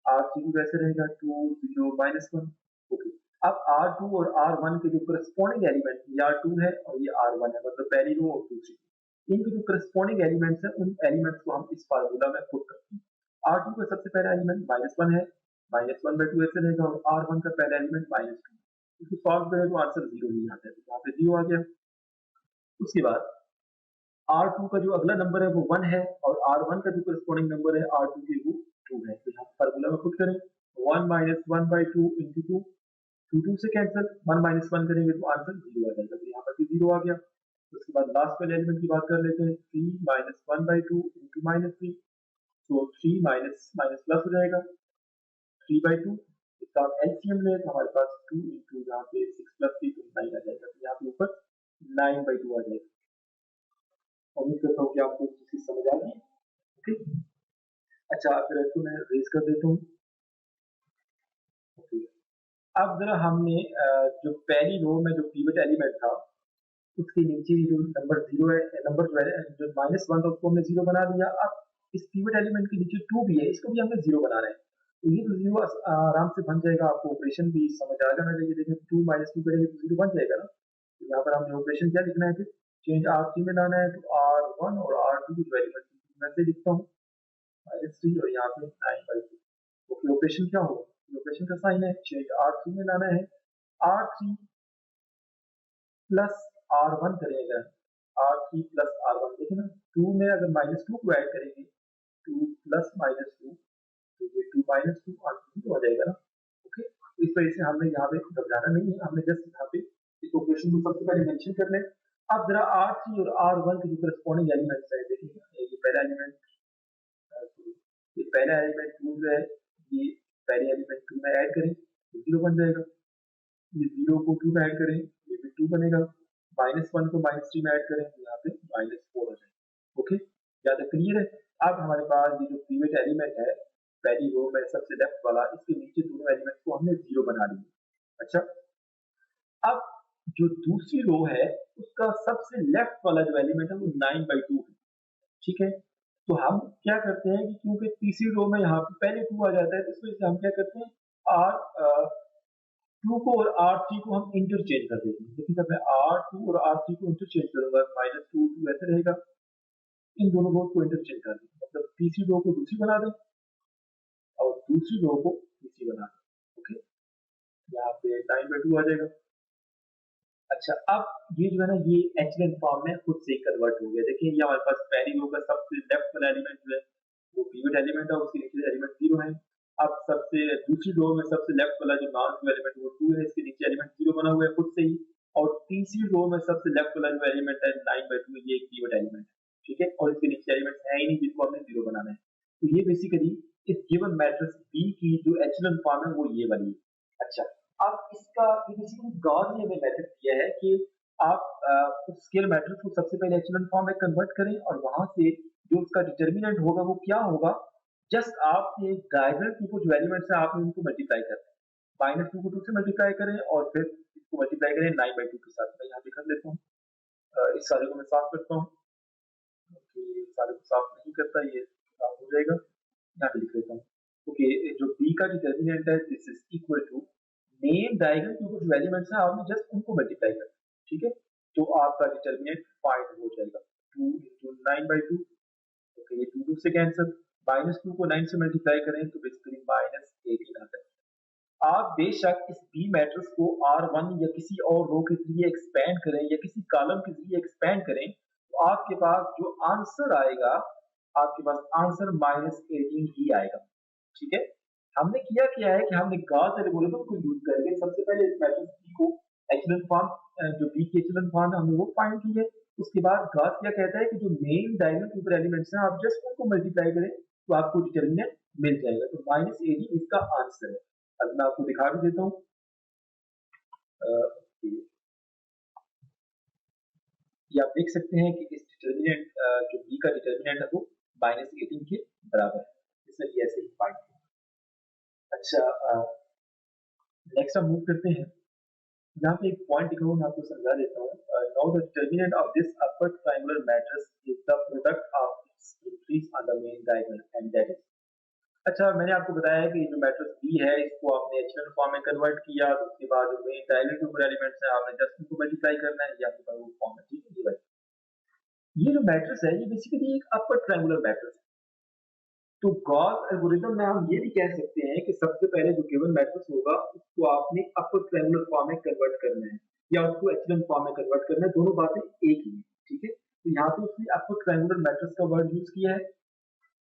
R3 भी वैसे रहेगा 2 0 -1। ओके, अब R2 और R1 के जो करस्पॉन्डिंग एलिमेंट, ये R2 है और ये R1 है, मतलब पहली रो और दूसरी, इनके जो करस्पॉन्डिंग एलिमेंट्स हैं उन एलिमेंट्स को हम इस फार्मूला में पुट करते हैं। R2 का सबसे पहला एलिमेंट -1 है, -1/2 ऐसे रहेगा, और R1 का पहला एलिमेंट -2, इसको सॉल्व करें तो आंसर 0 ही आता है, तो यहाँ पे 0 आ गया। उसके बाद R2 का जो अगला नंबर है वो 1 है, और R1 का जो करस्पॉन्डिंग नंबर है R2 के वो 2 है, तो यहाँ फार्मूला में पुट करें 1 -1/2 इंटू 2, 2 2 से कैंसिल, 1 -1 करेंगे तो आंसर 0 आ जाएगा, तो यहाँ पर भी 0 आ गया। उसके बाद लास्ट वाले एलिमेंट की बात कर लेते हैं, 3 -1/2 इंटू -3, तो 3 माइनस माइनस प्लस हो जाएगा, 3/2। इसका आप एलसीएम लें तो हमारे पास 2 इंटू यहाँ पे 6 प्लस 3 तो 9 आ जाएगा, तो यहाँ पे ऊपर 9/2 आ जाएगा। उम्मीद करता हूँ कि आपको चीज समझ आ गई। ओके, अच्छा फिर इसको मैं रेज कर देता हूँ। ओके, अब जरा हमने जो पहली रो में जो पिवट एलिमेंट था उसके नीचे जो नंबर जीरो है, नंबर जो है जो -1 था उसको हमने जीरो बना दिया। अब इस पिवट एलिमेंट के नीचे 2 भी है, इसको भी हमें जीरो बनाना है। तो ये तो जीरो आराम से बन जाएगा, आपको ऑपरेशन भी समझ आ जाना चाहिए। देखिए 2 -2 करेंगे तो जीरो बन जाएगा ना। तो यहाँ पर हमने ऑपरेशन क्या लिखना है, फिर चेंज R3 में लाना है, तो R1 और R2 की वैल्यू मैं से लिखता हूँ -3 और यहाँ पे 9/2। ओके, ऑपरेशन क्या होगा, ऑपरेशन का साइन है, चेंज R3 में लाना है, R3 प्लस R1 करेंगे, R3 प्लस R1 देखें ना, 2 में अगर -2 को ऐड करेंगे, 2 प्लस -2 तो ये 2 -2 R3 हो जाएगा ना। ओके, तो इस वजह से हमें यहाँ पे घबराना नहीं है, हमने जस्ट यहाँ पे इस ऑपरेशन को सबसे पहले मेंशन कर लें। अब जरा R3 और R1 के जो करस्पॉन्डिंग एलिमेंट्स है, देखिए ये पहला एलिमेंट, ये पहला एलिमेंट 2 जो है, ये पहले एलिमेंट 2 में ऐड करें तो 0 बन जाएगा। ये 0 को 2 में ऐड करें, ये भी 2 बनेगा। -1 को -3 में ऐड करें तो यहाँ पे -4 हो जाएगा। ओके, यहाँ तक क्लियर है। अब हमारे पास ये जो पिवट एलिमेंट है पहली रो में सबसे लेफ्ट वाला, इसके नीचे दोनों एलिमेंट्स को हमने 0 बना लिया। अच्छा, अब जो दूसरी रो है उसका सबसे लेफ्ट वाला जो एलिमेंट है वो 9/2 है। ठीक है, तो हम क्या करते हैं कि क्योंकि तीसरी रो में यहाँ पे पहले 2 आ जाता है, तो इस वजह से हम क्या करते हैं, आर 2 को और R3 को हम इंटरचेंज कर देते हैं। देखिए जब मैं R2 और R3 को इंटरचेंज करूंगा, -2 ऐसे रहेगा, इन दोनों रो को इंटरचेंज कर दें, मतलब तीसरी रो को दूसरी बना दें और दूसरी रो को तीसरी बना दें। ओके, यहाँ पे 9/2 आ जाएगा। अच्छा, अब ये जो है ना, ये एचलन फॉर्म में खुद से ही कन्वर्ट हो गया। देखिए ये हमारे पास पहली रो का सबसे लेफ्ट वाला एलिमेंट जो है वो पिवट एलिमेंट है, उसके नीचे एलिमेंट 0 है। अब सबसे दूसरी रो में सबसे लेफ्ट वाला जो नॉन पिवट एलिमेंट वो 2 है, इसके नीचे एलिमेंट 0 बना हुआ है खुद से ही। और तीसरी रो में सबसे लेफ्ट वाला जो एलिमेंट है 9/2, ये एक पिवट एलिमेंट है। ठीक है, और इसके नीचे एलिमेंट है ही नहीं जिसको हमने 0 बनाना है। तो ये बेसिकली इस गिवन मैट्रिक्स बी की जो एचलन फॉर्म है वो ये वाली है। अच्छा, अब इसका बेसिकली गॉस ने हमें मेथड दिया है कि आप उस स्केल मैट्रिक्स को सबसे पहले एचलन फॉर्म में कन्वर्ट करें और वहां से जो उसका डिटर्मिनेंट होगा वो क्या होगा, जस्ट आपने डायगोनल की कुछ एलिमेंट्स है आपने उनको मल्टीप्लाई करना है, -2 को 2 से मल्टीप्लाई करें और फिर इसको मल्टीप्लाई करें 9/2 के साथ। मैं यहाँ पे कर लेता हूँ, इस सारे को मैं साफ करता हूँ क्योंकि सारे को साफ नहीं करता, ये साफ हो जाएगा। यहाँ पे लिख लेता हूँ। ओके, जो बी का डिटर्मिनेंट है this is equal to main diagonal के कुछ एलिमेंट्स हैं, आपने जस्ट उनको मल्टीप्लाई करना है। ठीक है, तो आपका डिटर्मिनेंट फाइंड हो जाएगा 2 into 9/2। ओके, ये 2 से कैंसिल, -2 को 9 से मल्टीप्लाई करें तो बेसिकली -18 आता है। आप बेशक इस बी मैट्रिक्स को R1 या किसी और रो के जरिए एक्सपेंड करें या किसी कॉलम के जरिए एक्सपेंड करें, तो आपके पास जो आंसर आएगा, आपके पास आंसर -18 ही आएगा। ठीक है, हमने किया क्या है कि हमने गॉस एल्गोरिथम को यूज करके सबसे पहले इस मैट्रिक्स बी को एचलन फॉर्म, जो बी की एचलन फॉर्म है हमने वो फाइंड की है। उसके बाद गॉस क्या कहता है कि जो मेन डायगोनल ऊपर एलिमेंट्स हैं आप जस्ट उनको मल्टीप्लाई करें तो आपको डिटर्मिनेंट मिल जाएगा। तो -18 इसका आंसर है। अब मैं आपको दिखा भी देता हूँ, ये आप देख सकते हैं कि इस डिटर्मिनेंट जो बी का डिटर्मिनेंट है वो -18 के बराबर है, इसलिए ऐसे ही फाइंड किया। अच्छा, नेक्स्ट हम मूव करते हैं। यहाँ पे एक पॉइंट लिखा हुआ मैं आपको समझा देता हूँ। Now the determinant of this upper triangular matrix is the product of its increase on the main diagonal and that is. अच्छा, मैंने आपको बताया कि जो मैट्रिक्स बी है इसको आपने एचलन फॉर्म में कन्वर्ट किया, तो उसके बाद जो मेन डायगोनल के ऊपर एलिमेंट्स हैं आपने जस्ट उनको मल्टीप्लाई करना है, ये आपके पास वो फॉर्म है। ठीक है, ये भाई ये जो मैट्रिक्स है ये बेसिकली एक अपर ट्रायंगुलर मैट्रिक्स है। तो गॉस एल्गोरिथम में हम ये भी कह सकते हैं कि सबसे पहले जो गिवन मैट्रिक्स होगा उसको आपने अपर ट्रायंगुलर फॉर्म में कन्वर्ट करना है या उसको एचलन फॉर्म में कन्वर्ट करना है, दोनों बातें एक ही है। ठीक है, तो यहाँ पे उसने अपर ट्रायंगुलर मैट्रिक्स का वर्ड यूज किया है।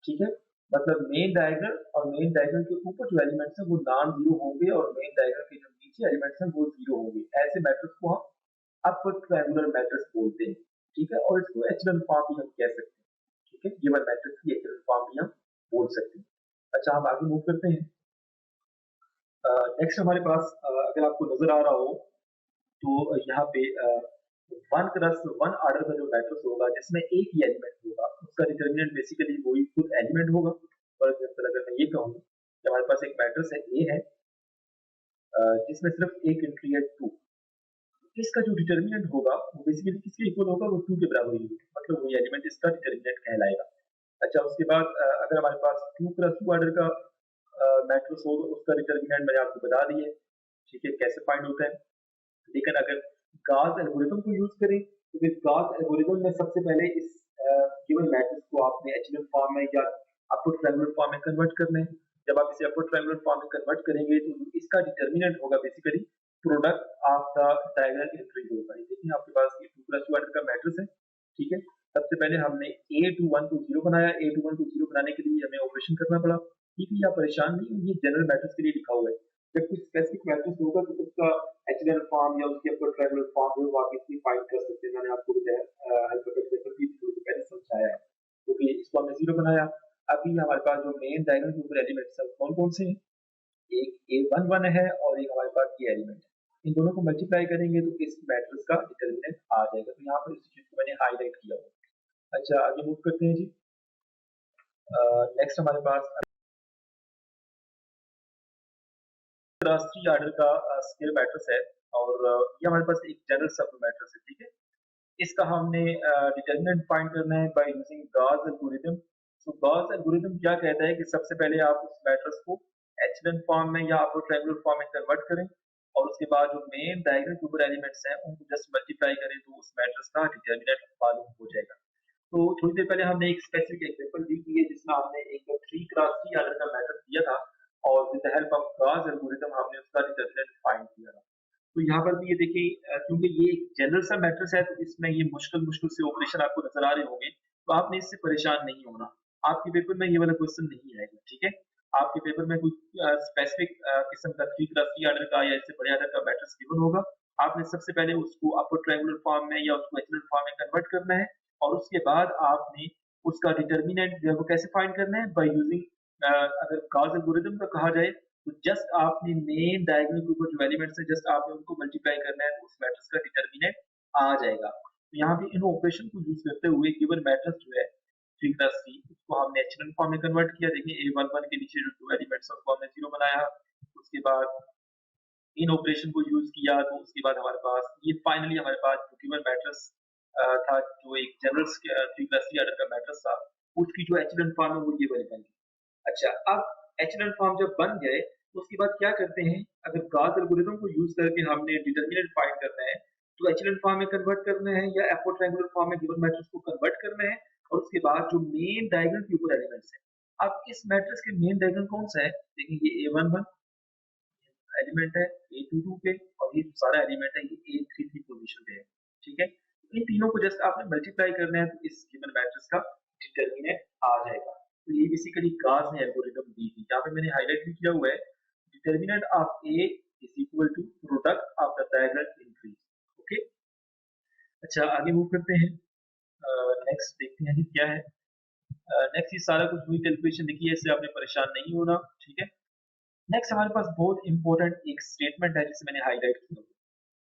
ठीक है, मतलब मेन डायगोनल और मेन डायगोनल के ऊपर जो एलिमेंट्स हैं वो नॉन जीरो होंगे और मेन डायगोनल के जो नीचे एलिमेंट्स हैं वो जीरो होंगे। ऐसे मैट्रिक्स को हम अपर ट्रायंगुलर मैट्रिक्स बोलते हैं। ठीक है, और इसको एचलन फॉर्म भी हम कह सकते हैं। ठीक है, गिवन मैट्रिक्स की एचलन फॉर्म भी हम बोल सकते हैं। अच्छा, हम आगे मूव करते हैं। नेक्स्ट हमारे पास अगर आपको नजर आ रहा हो तो यहाँ पे 1 + 1 ऑर्डर का जो मैट्रिक्स होगा जिसमें एक ही एलिमेंट होगा उसका डिटर्मिनेंट बेसिकली वही खुद एलिमेंट होगा। फॉर एग्जाम्पल अगर मैं ये कहूँ कि हमारे पास एक मैट्रिक्स है ए है, जिसमें सिर्फ एक एंट्री है 2। इसका जो डिटर्मिनेंट होगा वो बेसिकली किसके इक्वल होगा, वो 2 के बराबर ही होगा, मतलब वही एलिमेंट इसका डिटर्मिनेंट कहलाएगा। अच्छा, उसके बाद अगर हमारे पास 2+2 ऑर्डर का मैट्रिक्स हो तो उसका डिटर्मिनेंट मैंने आपको बता दी है, ठीक है, कैसे फाइंड होता है। लेकिन अगर गाउस एल्गोरिथम को यूज करें तो फिर गाउस एल्गोरिथम में सबसे पहले इस गिवन मैट्रिक्स को आपने एचेलन फॉर्म में या अपर ट्रायंगुलर फॉर्म में कन्वर्ट करना है। जब आप इसे अपर ट्रायंगुलर फॉर्म में कन्वर्ट करेंगे तो इसका डिटर्मिनेंट होगा basically product of the diagonal entries होगा। देखिए आपके पास ये 2+2 ऑर्डर का मैट्रिक्स है, ठीक है। सबसे पहले हमने a21 को 0 बनाया, a21 को 0 बनाने के लिए हमें ऑपरेशन करना पड़ा, ठीक है। आप परेशान नहीं, ये जनरल मैट्रिक्स के लिए लिखा हुआ है। जब कुछ स्पेसिफिक मैट्रिक्स होगा तो उसका एचेलन फॉर्म या उसके अपर ट्रायंगुलर फॉर्म है वो आप इजीली फाइंड कर सकते हैं। मैंने आपको हेल्प एग्जांपल भी पहले समझाया है। क्योंकि इसको हमने 0 बनाया। अभी हमारे पास जो मेन डायगोनल के ऊपर एलिमेंट्स है कौन कौन से हैं, एक a11 है और एक हमारे पास ये एलिमेंट है। इन दोनों को मल्टीप्लाई करेंगे तो इस मैट्रिक्स का डिटर्मिनेंट आ जाएगा। तो यहाँ पर इस चीज को मैंने हाईलाइट किया हुआ। अच्छा, आगे मूव करते हैं जी। नेक्स्ट हमारे पास राष्ट्रीय ऑर्डर का स्केल मैट्रिक्स है और ये हमारे पास एक जनरल सब मैट्रिक्स है, ठीक है। इसका हमने डिटर्मिनेंट फाइंड करना है by using Gauss algorithm. So Gauss algorithm क्या कहता है कि सबसे पहले आप उस मैट्रिक्स को एचेलन फॉर्म में या अपर ट्रायंगुलर फॉर्म में कन्वर्ट करें और उसके बाद जो मेन डायगोनल के ऊपर एलिमेंट्स हैं उनको जस्ट मल्टीप्लाई करें तो उस मैट्रिक्स का डिटर्मिनेंट मालूम हो जाएगा। तो थोड़ी देर पहले हमने एक स्पेसिफिक एग्जांपल दी थी जिसमें हमने एक 3x3 ऑर्डर का मैट्रिक्स दिया था और with the help of Gauss algorithm हमने उसका डिटर्मिनेंट फाइंड किया था। तो यहाँ पर भी ये देखिए क्योंकि ये एक जनरल सा मैट्रिक्स है तो इसमें ये मुश्किल मुश्किल से ऑपरेशन आपको नजर आ रहे होंगे, तो आपने इससे परेशान नहीं होना। आपके पेपर में ये वाला क्वेश्चन नहीं आएगा, ठीक है। आपके पेपर में कोई स्पेसिफिक किस्म का 3x3 ऑर्डर का या इससे बड़े ऑर्डर का मैट्रिक्स गिवन होगा। आपने सबसे पहले उसको अपर ट्रायंगुलर फॉर्म में या उसको एचेलन फॉर्म में कन्वर्ट करना है और उसके बाद आपने उसका डिटर्मिनेंट जो है वो कैसे फाइंड करना है बाय यूजिंग अगर गॉस एल्गोरिथम का कहा जाए तो जस्ट आपने मेन डायगोनल के ऊपर जो एलिमेंट्स है जस्ट आपने उनको मल्टीप्लाई करना है तो उस मैट्रिक्स का डिटर्मिनेंट आ जाएगा। तो यहाँ पे इन ऑपरेशन को यूज करते हुए गिवन मैट्रिक्स जो है 3x3 उसको हमने एचेलन फॉर्म में कन्वर्ट किया। देखिए a11 के नीचे जो 2 एलिमेंट्स है उनको हमने 0 बनाया, उसके बाद इन ऑपरेशन को यूज किया तो उसके बाद हमारे पास ये फाइनली हमारे पास जो गिवन मैट्रिक्स था जो एक जनरल 3x3 ऑर्डर का मैट्रिक्स था उसकी जो एचेलन फॉर्म है वो ये वाली बन गई। अच्छा, अब एचेलन फॉर्म जब बन गए तो उसके बाद क्या करते हैं, अगर गॉस एल्गोरिथम को यूज करके हमने डिटर्मिनेंट फाइंड करना है तो एचेलन फॉर्म में कन्वर्ट करना है या एपो ट्रायंगुलर फॉर्म में गिवन मैट्रिक्स को कन्वर्ट करना है और उसके बाद जो मेन डायगोनल के ऊपर एलिमेंट्स है। अब इस मैट्रिक्स के मेन डायगोनल कौन सा है, देखिए ये a11 एलिमेंट है, a22 पे और ये सारा एलिमेंट है ये a33 पोजीशन पे है, ठीक है। इन तीनों को जस्ट आपने मल्टीप्लाई करना है तो इस गिवन मैट्रिक्स का डिटर्मिनेंट आ जाएगा। तो ये बेसिकली गॉस ने एल्गोरिथम दी थी। यहाँ पे मैंने हाईलाइट भी किया हुआ है determinant of a is equal to product of the diagonal entries. Okay, अच्छा आगे मूव करते हैं। नेक्स्ट देखते हैं जी क्या है। नेक्स्ट ये सारा कुछ हुई कैलकुलेशन लिखी है, इससे आपने परेशान नहीं होना, ठीक है। नेक्स्ट हमारे पास बहुत इंपॉर्टेंट एक स्टेटमेंट है जिसे मैंने हाईलाइट किया।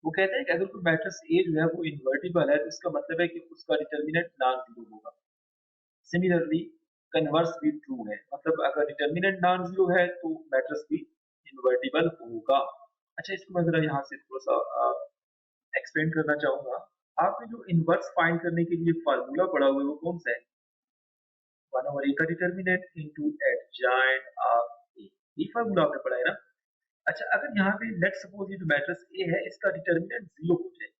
वो कहता है कि अगर कोई मैट्रिक्स ए जो है वो इन्वर्टिबल है तो इसका मतलब है कि उसका डिटर्मिनेंट नॉन जीरो होगा। सिमिलरली कन्वर्स भी ट्रू है, मतलब अगर डिटर्मिनेंट नॉन जीरो है तो मैट्रिक्स भी इन्वर्टिबल होगा। अच्छा, इसको मैं जरा यहाँ से थोड़ा सा एक्सप्लेन करना चाहूंगा। आपने जो इनवर्स फाइंड करने के लिए फार्मूला पढ़ा हुआ है वो कौन सा है, 1/a का डिटर्मिनेंट इनटू एडजॉइंट ऑफ ए, ये फार्मूला आपने पढ़ा है ना। अच्छा, अगर यहाँ पे लेट सपोज ये जो मैट्रिक्स ए है इसका डिटर्मिनेंट जीरो हो जाए,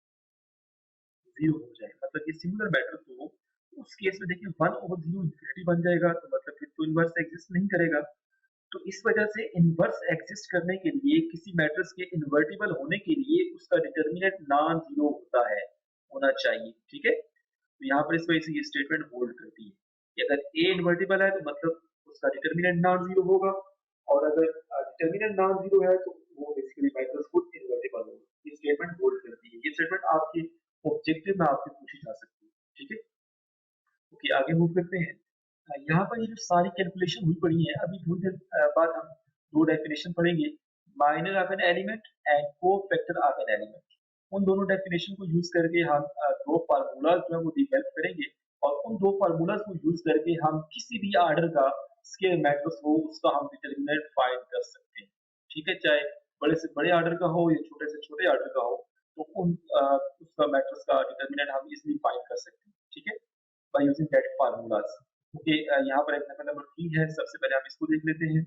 जीरो हो जाए मतलब ये सिंगुलर मैट्रिक्स हो, तो उस केस में देखिए 1/0 इंफिनिटी बन जाएगा, तो मतलब फिर तो इनवर्स एग्जिस्ट नहीं करेगा। तो इस वजह से इनवर्स एग्जिस्ट करने के लिए किसी मैट्रिक्स के इन्वर्टिबल होने के लिए उसका डिटर्मिनेंट नॉन जीरो होता है, होना चाहिए, ठीक है। तो यहाँ पर इस वजह से ये स्टेटमेंट होल्ड करती है कि अगर ए इन्वर्टिबल है तो मतलब उसका डिटर्मिनेंट नॉन जीरो होगा और अगर डिटर्मिनेंट नॉन जीरो है तो वो बेसिकली मैट्रिक्स खुद इन्वर्टिबल होगा। ये स्टेटमेंट होल्ड करती है। ये स्टेटमेंट आपके ऑब्जेक्टिव में आपसे पूछी जा सकती है, ठीक है। ओके, आगे मूव करते हैं। यहाँ पर ये जो सारी कैलकुलेशन हुई पड़ी है, अभी थोड़ी देर बाद हम दो डेफिनेशन पढ़ेंगे, minor of an element and cofactor of an element. उन दोनों डेफिनेशन को यूज करके हम दो फार्मूलाज जो है वो डिवेल्प करेंगे और उन दो फार्मूलाज को यूज करके हम किसी भी ऑर्डर का स्केलर मैट्रिक्स हो उसका हम डिटरमिनेंट फाइंड कर सकते हैं, ठीक है। चाहे बड़े से बड़े आर्डर का हो या छोटे से छोटे आर्डर का हो, तो उसका मैट्रिक्स का डिटर्मिनेंट हम इजीली फाइंड कर सकते हैं, ठीक है, by using that formulas. Okay, यहाँ पर एग्जांपल नंबर 3 है, सबसे पहले हम इसको देख लेते हैं।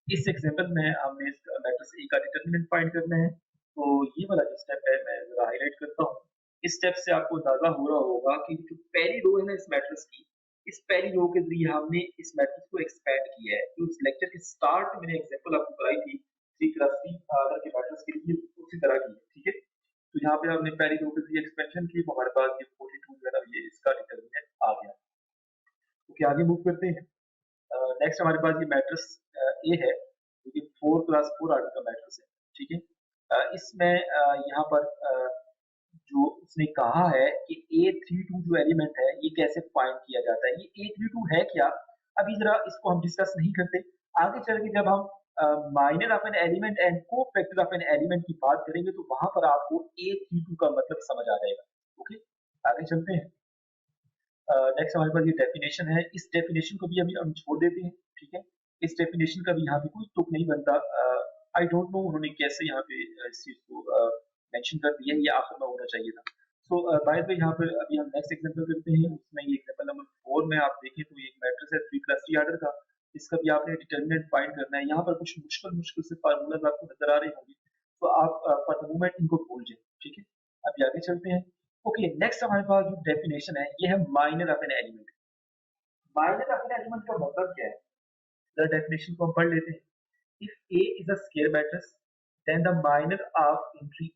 इस एग्जांपल में हमने इस मैट्रिक्स ए का डिटरमिनेंट फाइंड करना है। तो ये वाला जो स्टेप है मैं जरा हाईलाइट करता हूँ। इस स्टेप से आपको अंदाजा हो रहा होगा कि जो पहली रो है ना इस मैट्रिक्स की, इस पहली रो के जरिए हमने इस मैट्रिक्स को एक्सपेंड किया है। जो इस लेक्चर के स्टार्ट में मैंने एग्जांपल आपको कराई थी 3 × 3 आर्डर के मैट्रिक्स के लिए, उसी तरह की है, ठीक है। तो यहाँ पे हमने पहली रो के जरिए एक्सपेंशन की, तो हमारे पास ये 42 जो है ना, ये इसका डिटरमिनेंट आ गया। ओके, आगे मूव करते हैं। नेक्स्ट हमारे पास ये मैट्रिक्स ए है, जो कि 4 × 4 आर्डर का मैट्रिक्स है, ठीक है। इसमें यहाँ पर जो उसने कहा है कि A32 जो एलिमेंट है ये कैसे फाइंड किया जाता है। ये A32 है क्या, अभी जरा इसको हम डिस्कस नहीं करते। आगे चल के जब हम minor of an element and cofactor of an element की बात करेंगे तो वहां पर आपको A32 का मतलब समझ आ जाएगा। ओके, आगे चलते हैं। नेक्स्ट हमारे पास ये डेफिनेशन है, इस डेफिनेशन को भी अभी हम छोड़ देते हैं, ठीक है। इस डेफिनेशन का भी यहाँ पे कोई तुक नहीं बनता। आई डोंट नो उन्होंने कैसे यहाँ पे इस चीज को मेंशन कर दिया, ये आखिर में होना चाहिए था। सो बाय द वे यहाँ पर अभी हम नेक्स्ट एग्जांपल करते हैं। उसमें ये एग्जांपल नंबर 4 में आप देखें तो ये एक मैट्रिक्स है 3 × 3 आर्डर का। इसका भी आपने डिटरमिनेंट फाइंड करना है। यहाँ पर कुछ मुश्किल मुश्किल से फार्मूलाज आपको नजर आ रहे होंगे, तो आप फॉर द मोमेंट इनको भूल जाए, ठीक है। अभी आगे चलते हैं। ओके, नेक्स्ट हमारे पास जो डेफिनेशन है ये है minor of an element. Minor of an element का मतलब क्या है, द डेफिनेशन को हम पढ़ लेते हैं। If A is a square matrix then the minor of entry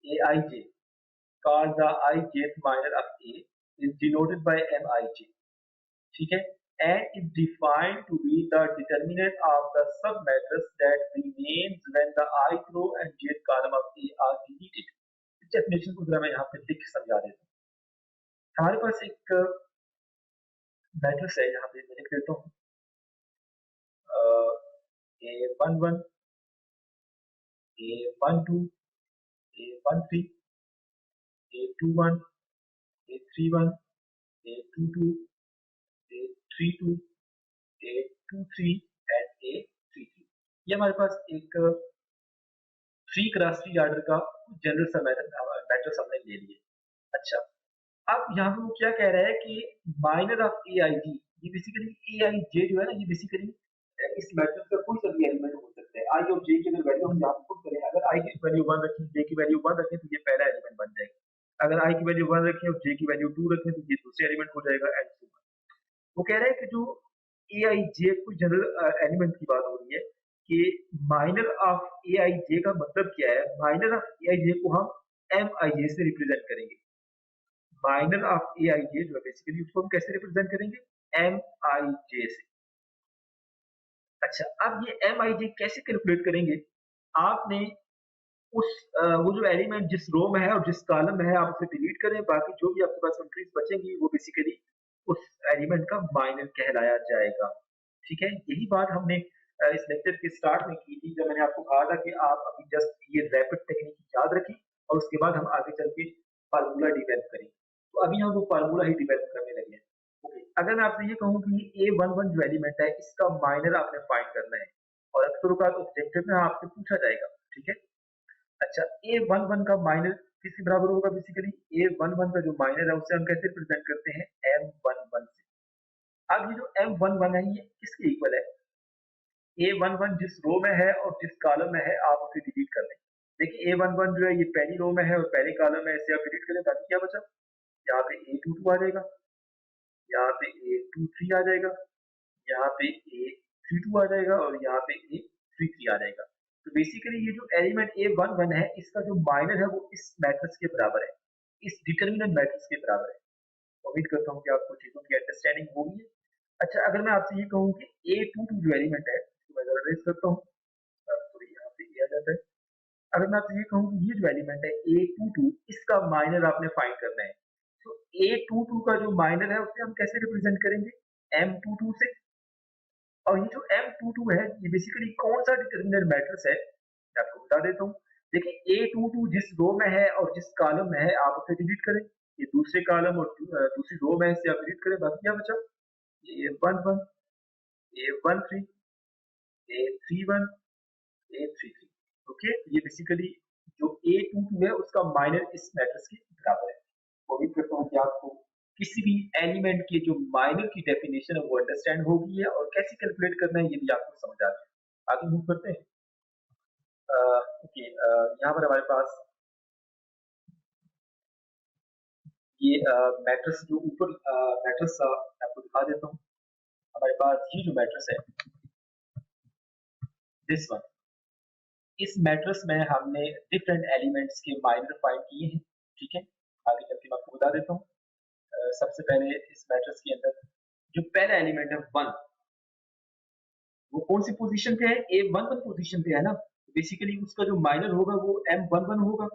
aij called the ijth minor of A is denoted by mij, ठीक है, and is defined to be the determinant of the submatrix that remains when the ith row and jth column of A are deleted। इस definition को जरा मैं यहाँ पे लिख के समझा देता हूँ। हमारे पास एक मैट्रिक्स है, यहाँ पे मैं लिख देता हूँ A11 A12 A13 A21 A31 A22 A32 A23 and A33। ये हमारे पास एक 3 × 3 आर्डर का जनरल सा मैट्रिक्स हमने ले लिया। अच्छा, अब यहाँ पे वो क्या कह रहा है कि माइनर ऑफ AIG, ये बेसिकली AIJ जो है ना, ये बेसिकली इस मैट्रिक्स का कोई सा भी एलिमेंट हो सकता है। आई और जे की अगर वैल्यू हम यहाँ पे पुट करें, अगर आई की वैल्यू 1 रखें, जे की वैल्यू 1 रखें तो ये पहला एलिमेंट बन जाएगा। अगर आई की वैल्यू 1 रखें और जे की वैल्यू 2 रखें तो ये दूसरा एलिमेंट हो जाएगा, एंड सो ऑन। वो कह रहा है कि जो AIJ कोई जनरल एलिमेंट की बात हो रही है कि माइनर ऑफ AIJ का मतलब क्या है। माइनर ऑफ AIJ को हम MIJ से रिप्रेजेंट करेंगे। माइनर ऑफ AIJ जो है बेसिकली उसको हम कैसे रिप्रेजेंट करेंगे, MIJ से। अच्छा, अब ये MIJ कैसे कैलकुलेट करेंगे, आपने उस वो जो एलिमेंट जिस रो में है और जिस कॉलम में है आप उसे डिलीट करें, बाकी जो भी आपके पास एंट्रीज बचेंगी वो बेसिकली उस एलिमेंट का माइनर कहलाया जाएगा, ठीक है। यही बात हमने इस लेक्चर के स्टार्ट में की थी, जब मैंने आपको कहा था कि आप अभी जस्ट ये रैपिड टेक्निक याद रखें और उसके बाद हम आगे चल के फार्मूला डिवेल्प करेंगे। तो अभी हम वो फार्मूला ही डिवेल्प करने लगे हैं। ओके, अगर मैं आपसे ये कहूँ कि A11 जो एलिमेंट है इसका माइनर आपने फाइंड करना है और अक्सर औकात ऑब्जेक्टिव में आपसे पूछा जाएगा, ठीक है। अच्छा, A11 का माइनर किसके बराबर होगा, बेसिकली A11 का जो माइनर है उसे हम कैसे रिप्रेजेंट करते हैं, M11 से। अब ये जो M11 है ये किसके इक्वल है, A11 जिस रो में है और जिस कॉलम में है आप उसे डिलीट कर दें। देखिए A11 जो है ये पहली रो में है और पहले कॉलम में, इसे आप डिलीट करें ताकि क्या बचा, यहाँ पे A22 आ जाएगा, यहाँ पे A23 आ जाएगा, यहाँ पे A32 आ जाएगा और यहाँ पे A33 आ जाएगा। तो बेसिकली ये जो एलिमेंट A11 है इसका जो माइनर है वो इस मैट्रिक्स के बराबर है, इस डिटरमिनेंट मैट्रिक्स के बराबर है। उम्मीद करता हूँ कि आपको चीजों की अंडरस्टैंडिंग होगी। अच्छा, अगर मैं आपसे ये कहूँ कि A22 जो एलिमेंट है, इसको मैं जरा रेज करता हूँ, सॉरी यहाँ पे ये आ जाता है। अगर मैं आपसे ये कहूँ कि ये जो एलिमेंट है A22 इसका माइनर आपने फाइंड करना है, तो A22 का जो माइनर है उसे हम कैसे रिप्रेजेंट करेंगे, M22 से। और ये जो M22 है ये बेसिकली कौन सा डिटरमिनेंट मैट्रिक्स है, मैं आपको बता देता हूँ। देखिए A22 जिस रो में है और जिस कॉलम में है आप उसे डिलीट करें, ये दूसरे कॉलम और दूसरी रो में से आप डिलीट करें, बाकी क्या बचा, A11 A13 A31 A33। Okay, ये बेसिकली जो A22 है उसका माइनर इस मैट्रिक्स के बराबर है। उम्मीद करता हूँ कि आपको किसी भी एलिमेंट की जो माइनर की डेफिनेशन है वो अंडरस्टैंड हो गई है और कैसे कैलकुलेट करना है ये भी आपको समझ आ गया। आगे मूव करते हैं। ओके, यहाँ पर हमारे पास ये मैट्रिक्स जो ऊपर मैट्रिक्स मैं आपको दिखा देता हूँ। हमारे पास ये जो मैट्रिक्स है, दिस वन, इस मैट्रिक्स में हमने डिफरेंट एलिमेंट्स के माइनर फाइंड किए हैं। ठीक है, आगे चल के मैं आपको बता देता हूँ। सबसे पहले इस मैट्रिक्स के अंदर जो पहला एलिमेंट है 1, वो कौन सी पोजीशन पे है? A11 पोजीशन पे है ना। बेसिकली उसका जो माइनर होगा वो M11 होगा।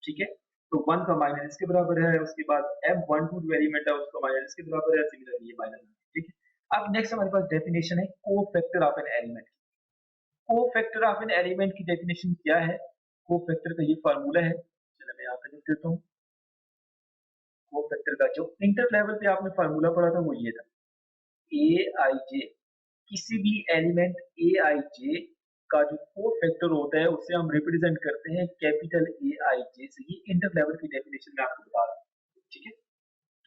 ठीक है, तो 1 का माइनर इसके बराबर है, उसके बाद M12 जो एलिमेंट है उसका माइनर इसके बराबर है, सिमिलरली ये माइनर। ठीक है, अब नेक्स्ट हमारे पास डेफिनेशन है cofactor of an element. Cofactor of an element की डेफिनेशन क्या है? कोफैक्टर का ये फार्मूला है, चलो मैं यहाँ पे लिख देता हूँ। कोफैक्टर का जो इंटर लेवल पे आपने फार्मूला पढ़ा था वो ये था, ए आई जे, किसी भी एलिमेंट ए आई जे का जो कोफैक्टर होता है उसे हम रिप्रेजेंट करते हैं कैपिटल ए आई जे से। ये इंटर लेवल की डेफिनेशन में आपको बता रहा हूँ। ठीक है,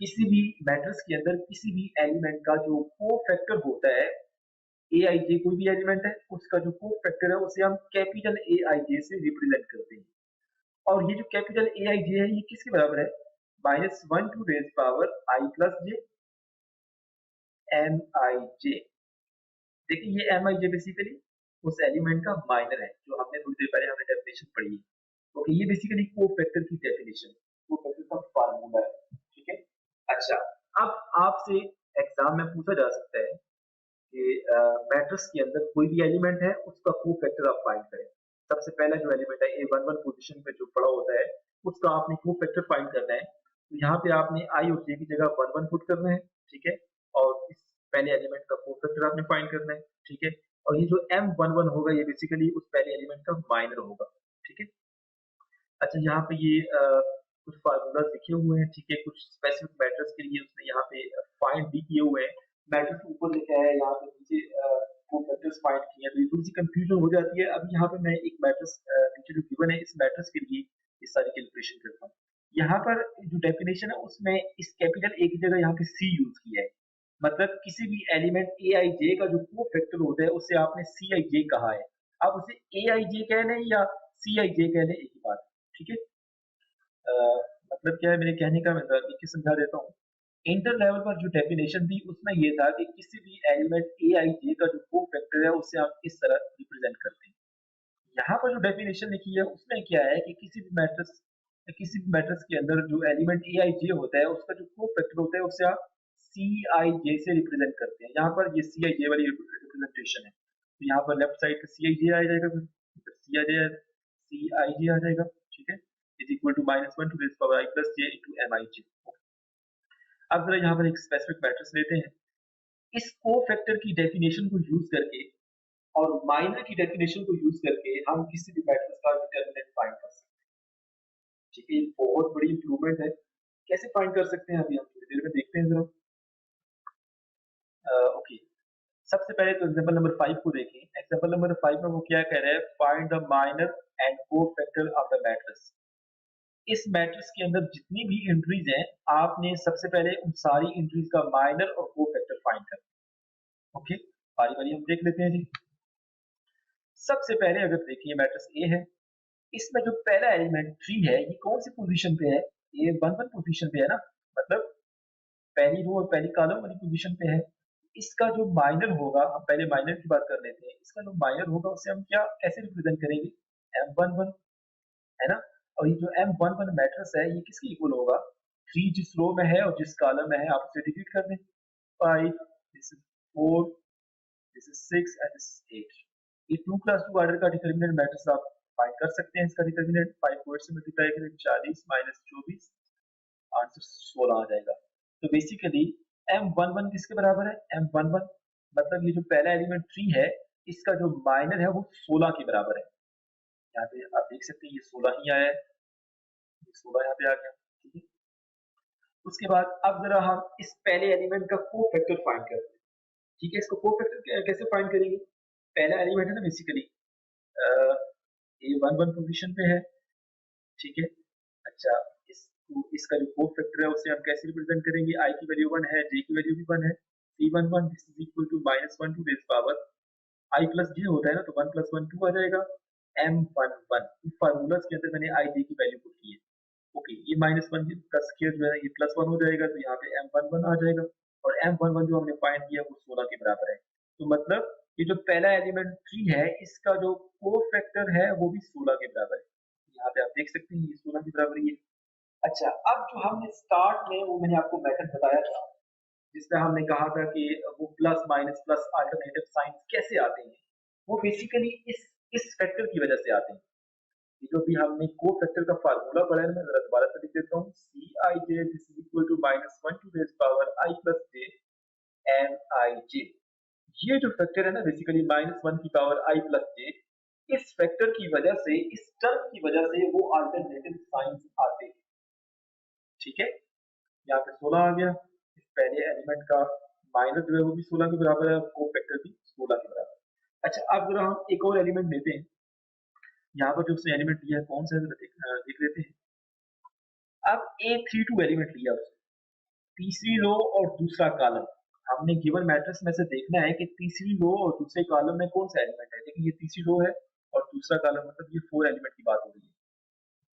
किसी भी मैट्रिक्स के अंदर किसी भी एलिमेंट का जो कोफैक्टर होता है, ए आई जे कोई भी एलिमेंट है उसका जो कोफैक्टर है उसे हम कैपिटल ए आई जे से रिप्रेजेंट करते हैं। और ये जो कैपिटल ए आई जे है ये किसके बराबर है? -1 to raise power I plus J M I J. देखिए ये एम आई जे बेसिकली उस एलिमेंट का माइनर है जो हमने थोड़ी देर पहले हमने डेफिनेशन पढ़ी है। ओके, ये बेसिकली कोफैक्टर की डेफिनेशन, कोफैक्टर का फार्मूला है। ठीक है, अच्छा, अब आपसे एग्जाम में पूछा जा सकता है कि मैट्रिक्स के अंदर कोई भी एलिमेंट है उसका कोफैक्टर आप फाइंड करें। सबसे पहला जो एलिमेंट है A11 पोजीशन पे जो पड़ा होता है उसका आपने कोफैक्टर फाइंड करना है। तो यहाँ पे आपने आई और जे की जगह 11 पुट करना है। ठीक है, और इस पहले एलिमेंट का कोफैक्टर आपने फाइंड करना है। ठीक है, और ये जो M11 होगा ये बेसिकली उस पहले एलिमेंट का माइनर होगा। ठीक है, अच्छा, यहाँ पे ये कुछ फार्मूलाज लिखे हुए हैं। ठीक है, कुछ स्पेसिफिक मैट्रिक्स के लिए उसने यहाँ पे फाइंड भी किए हुए हैं। मैट्रिक्स ऊपर लिखा है, यहाँ पे नीचे वो मैट्रिक्स फाइंड किए हैं, तो ये थोड़ी सी कंफ्यूजन हो जाती है। अभी यहाँ पे मैं एक मैट्रिक्स नीचे जो गिवन है इस मैट्रिक्स के लिए इस सारी कैलकुलेशन करता हूँ। यहाँ पर जो डेफिनेशन है उसमें इस कैपिटल ए की जगह यहाँ पे सी यूज किया है। मतलब किसी भी एलिमेंट ए आई जे का जो कोफैक्टर होता है उसे आपने सी आई जे कहा है। आप उसे ए आई जे कह लें या सी आई जे कह लें, एक ही बात। ठीक है, मतलब क्या है मेरे कहने का, मतलब देखिए समझा देता हूँ। इंटर लेवल पर जो डेफिनेशन थी उसमें ये था कि किसी भी एलिमेंट ए आई जे का जो कोफैक्टर है उसे आप इस तरह रिप्रेजेंट करते हैं। यहाँ पर जो डेफिनेशन लिखी है उसमें क्या है कि किसी भी मैट्रिक्स के अंदर जो एलिमेंट ए आई जे होता है उसका जो कोफैक्टर होता है उसे आप सी आई जे से रिप्रेजेंट करते हैं। यहाँ पर ये सी आई जे वाली रिप्रेजेंटेशन है, तो यहाँ पर लेफ्ट साइड पे सी आई जे आ जाएगा, फिर सी आई जे आ जाएगा। ठीक है, is equal to -1 to raise power I plus J into M I J. अब जरा यहाँ पर एक स्पेसिफिक मैट्रिक्स लेते हैं। इस कोफैक्टर की डेफिनेशन को यूज करके और माइनर की डेफिनेशन को यूज करके हम किसी भी मैट्रिक्स का डिटरमिनेंट फाइंड कर सकते हैं। ठीक है, ये बहुत बड़ी इंप्रूवमेंट है। कैसे फाइंड कर सकते हैं अभी हम थोड़ी देर में देखते हैं जरा। ओके, सबसे पहले तो एग्जांपल नंबर 5 को देखें। एग्जांपल नंबर 5 में वो क्या कह रहा है? Find the minor and cofactor of the matrix. इस मैट्रिक्स के अंदर जितनी भी एंट्रीज हैं आपने सबसे पहले उन सारी एंट्रीज का माइनर और कोफैक्टर फाइंड करना। ओके, बारी बारी हम देख लेते हैं जी। सबसे पहले अगर देखिए मैट्रिक्स ए है, इसमें जो पहला एलिमेंट 3 है ये कौन सी पोजीशन पे है? ये 1 पोजीशन पे है ना, मतलब पहली रो और पहली कॉलम वाली पोजीशन पे है। इसका जो माइनर होगा, हम पहले माइनर की बात कर लेते हैं। इसका जो माइनर होगा उसे हम क्या कैसे रिप्रेजेंट करेंगे? M11 है ना। और ये जो M11 मैट्रिक्स है ये किसके इक्वल होगा? 3 जिस रो में है और जिस कॉलम में है आप उसे डिलीट कर दें। 5, this is 4, this is 6 and this is 8। ये 2 क्रॉस 2 ऑर्डर का डिटरमिनेंट मैट्रिक्स आप फाइंड कर सकते हैं। इसका डिटरमिनेंट 5 को 8 से मल्टीप्लाई करें 40 माइनस 24, आंसर 16 आ जाएगा। तो बेसिकली M11 किसके बराबर है? M11 मतलब ये जो पहला एलिमेंट 3 है इसका जो माइनर है वो 16 के बराबर है। यहाँ पे आप देख सकते हैं ये 16 ही आया है, ये 16 यहाँ पे आ गया। ठीक है, उसके बाद अब जरा हम इस पहले एलिमेंट का कोफैक्टर फाइंड करते हैं। ठीक है, इसको कोफैक्टर कैसे फाइंड करेंगे? पहला एलिमेंट है ना बेसिकली, ये 1 1 पोजीशन पे है, ठीक है। अच्छा, इसका जो को फैक्टर है उसे हम कैसे रिप्रेजेंट करेंगे, i की वैल्यू 1 है, j की वैल्यू भी 1 है, c11 this is equal to -1 to base power i plus j होता है ना, तो 1 + 1 2 आ जाएगा, m11 फार्मूलाज के अंदर मैंने i j की वैल्यू पुट की है। ओके, ये -1 का स्क्वायर जो है ये +1 हो जाएगा, तो यहाँ पे m11 आ जाएगा, और m11 जो हमने फाइंड किया वो 16 के बराबर है। तो मतलब ये जो पहला एलिमेंट 3 है इसका जो को फैक्टर है वो भी 16 के बराबर है। यहाँ पे आप देख सकते हैं ये 16 के बराबर ही है। अच्छा, अब जो हमने स्टार्ट में वो मैंने आपको मेथड बताया था जिसमें हमने कहा था कि वो plus minus plus alternative science कैसे आते हैं, वो बेसिकली इस फैक्टर की वजह से आते हैं। ये जो भी हमने को फैक्टर का फार्मूला पढ़ा है, मैं जरा दोबारा से लिख देता हूँ, C I J this is equal to -1 to base power i plus J M I J. ये जो फैक्टर है ना बेसिकली -1 की पावर i प्लस जे, इस फैक्टर की वजह से, इस टर्म की वजह से वो अल्टरनेटिव साइंस आते हैं, ठीक है। यहाँ पे 16 आ गया, इस पहले एलिमेंट का माइनस जो है वो भी 16 के बराबर है, को फैक्टर भी 16 के बराबर है। अच्छा, अब जरा हम एक और एलिमेंट लेते हैं, यहाँ पर जो उसने एलिमेंट लिया है कौन सा है देख लेते हैं। अब A32 एलिमेंट लिया उसने, तीसरी रो और दूसरा कॉलम, हमने गिवन मैट्रिक्स में से देखना है कि तीसरी रो और दूसरे कॉलम में कौन सा एलिमेंट है। देखिए ये तीसरी रो है और दूसरा कॉलम, मतलब ये 4 एलिमेंट की बात हो रही है,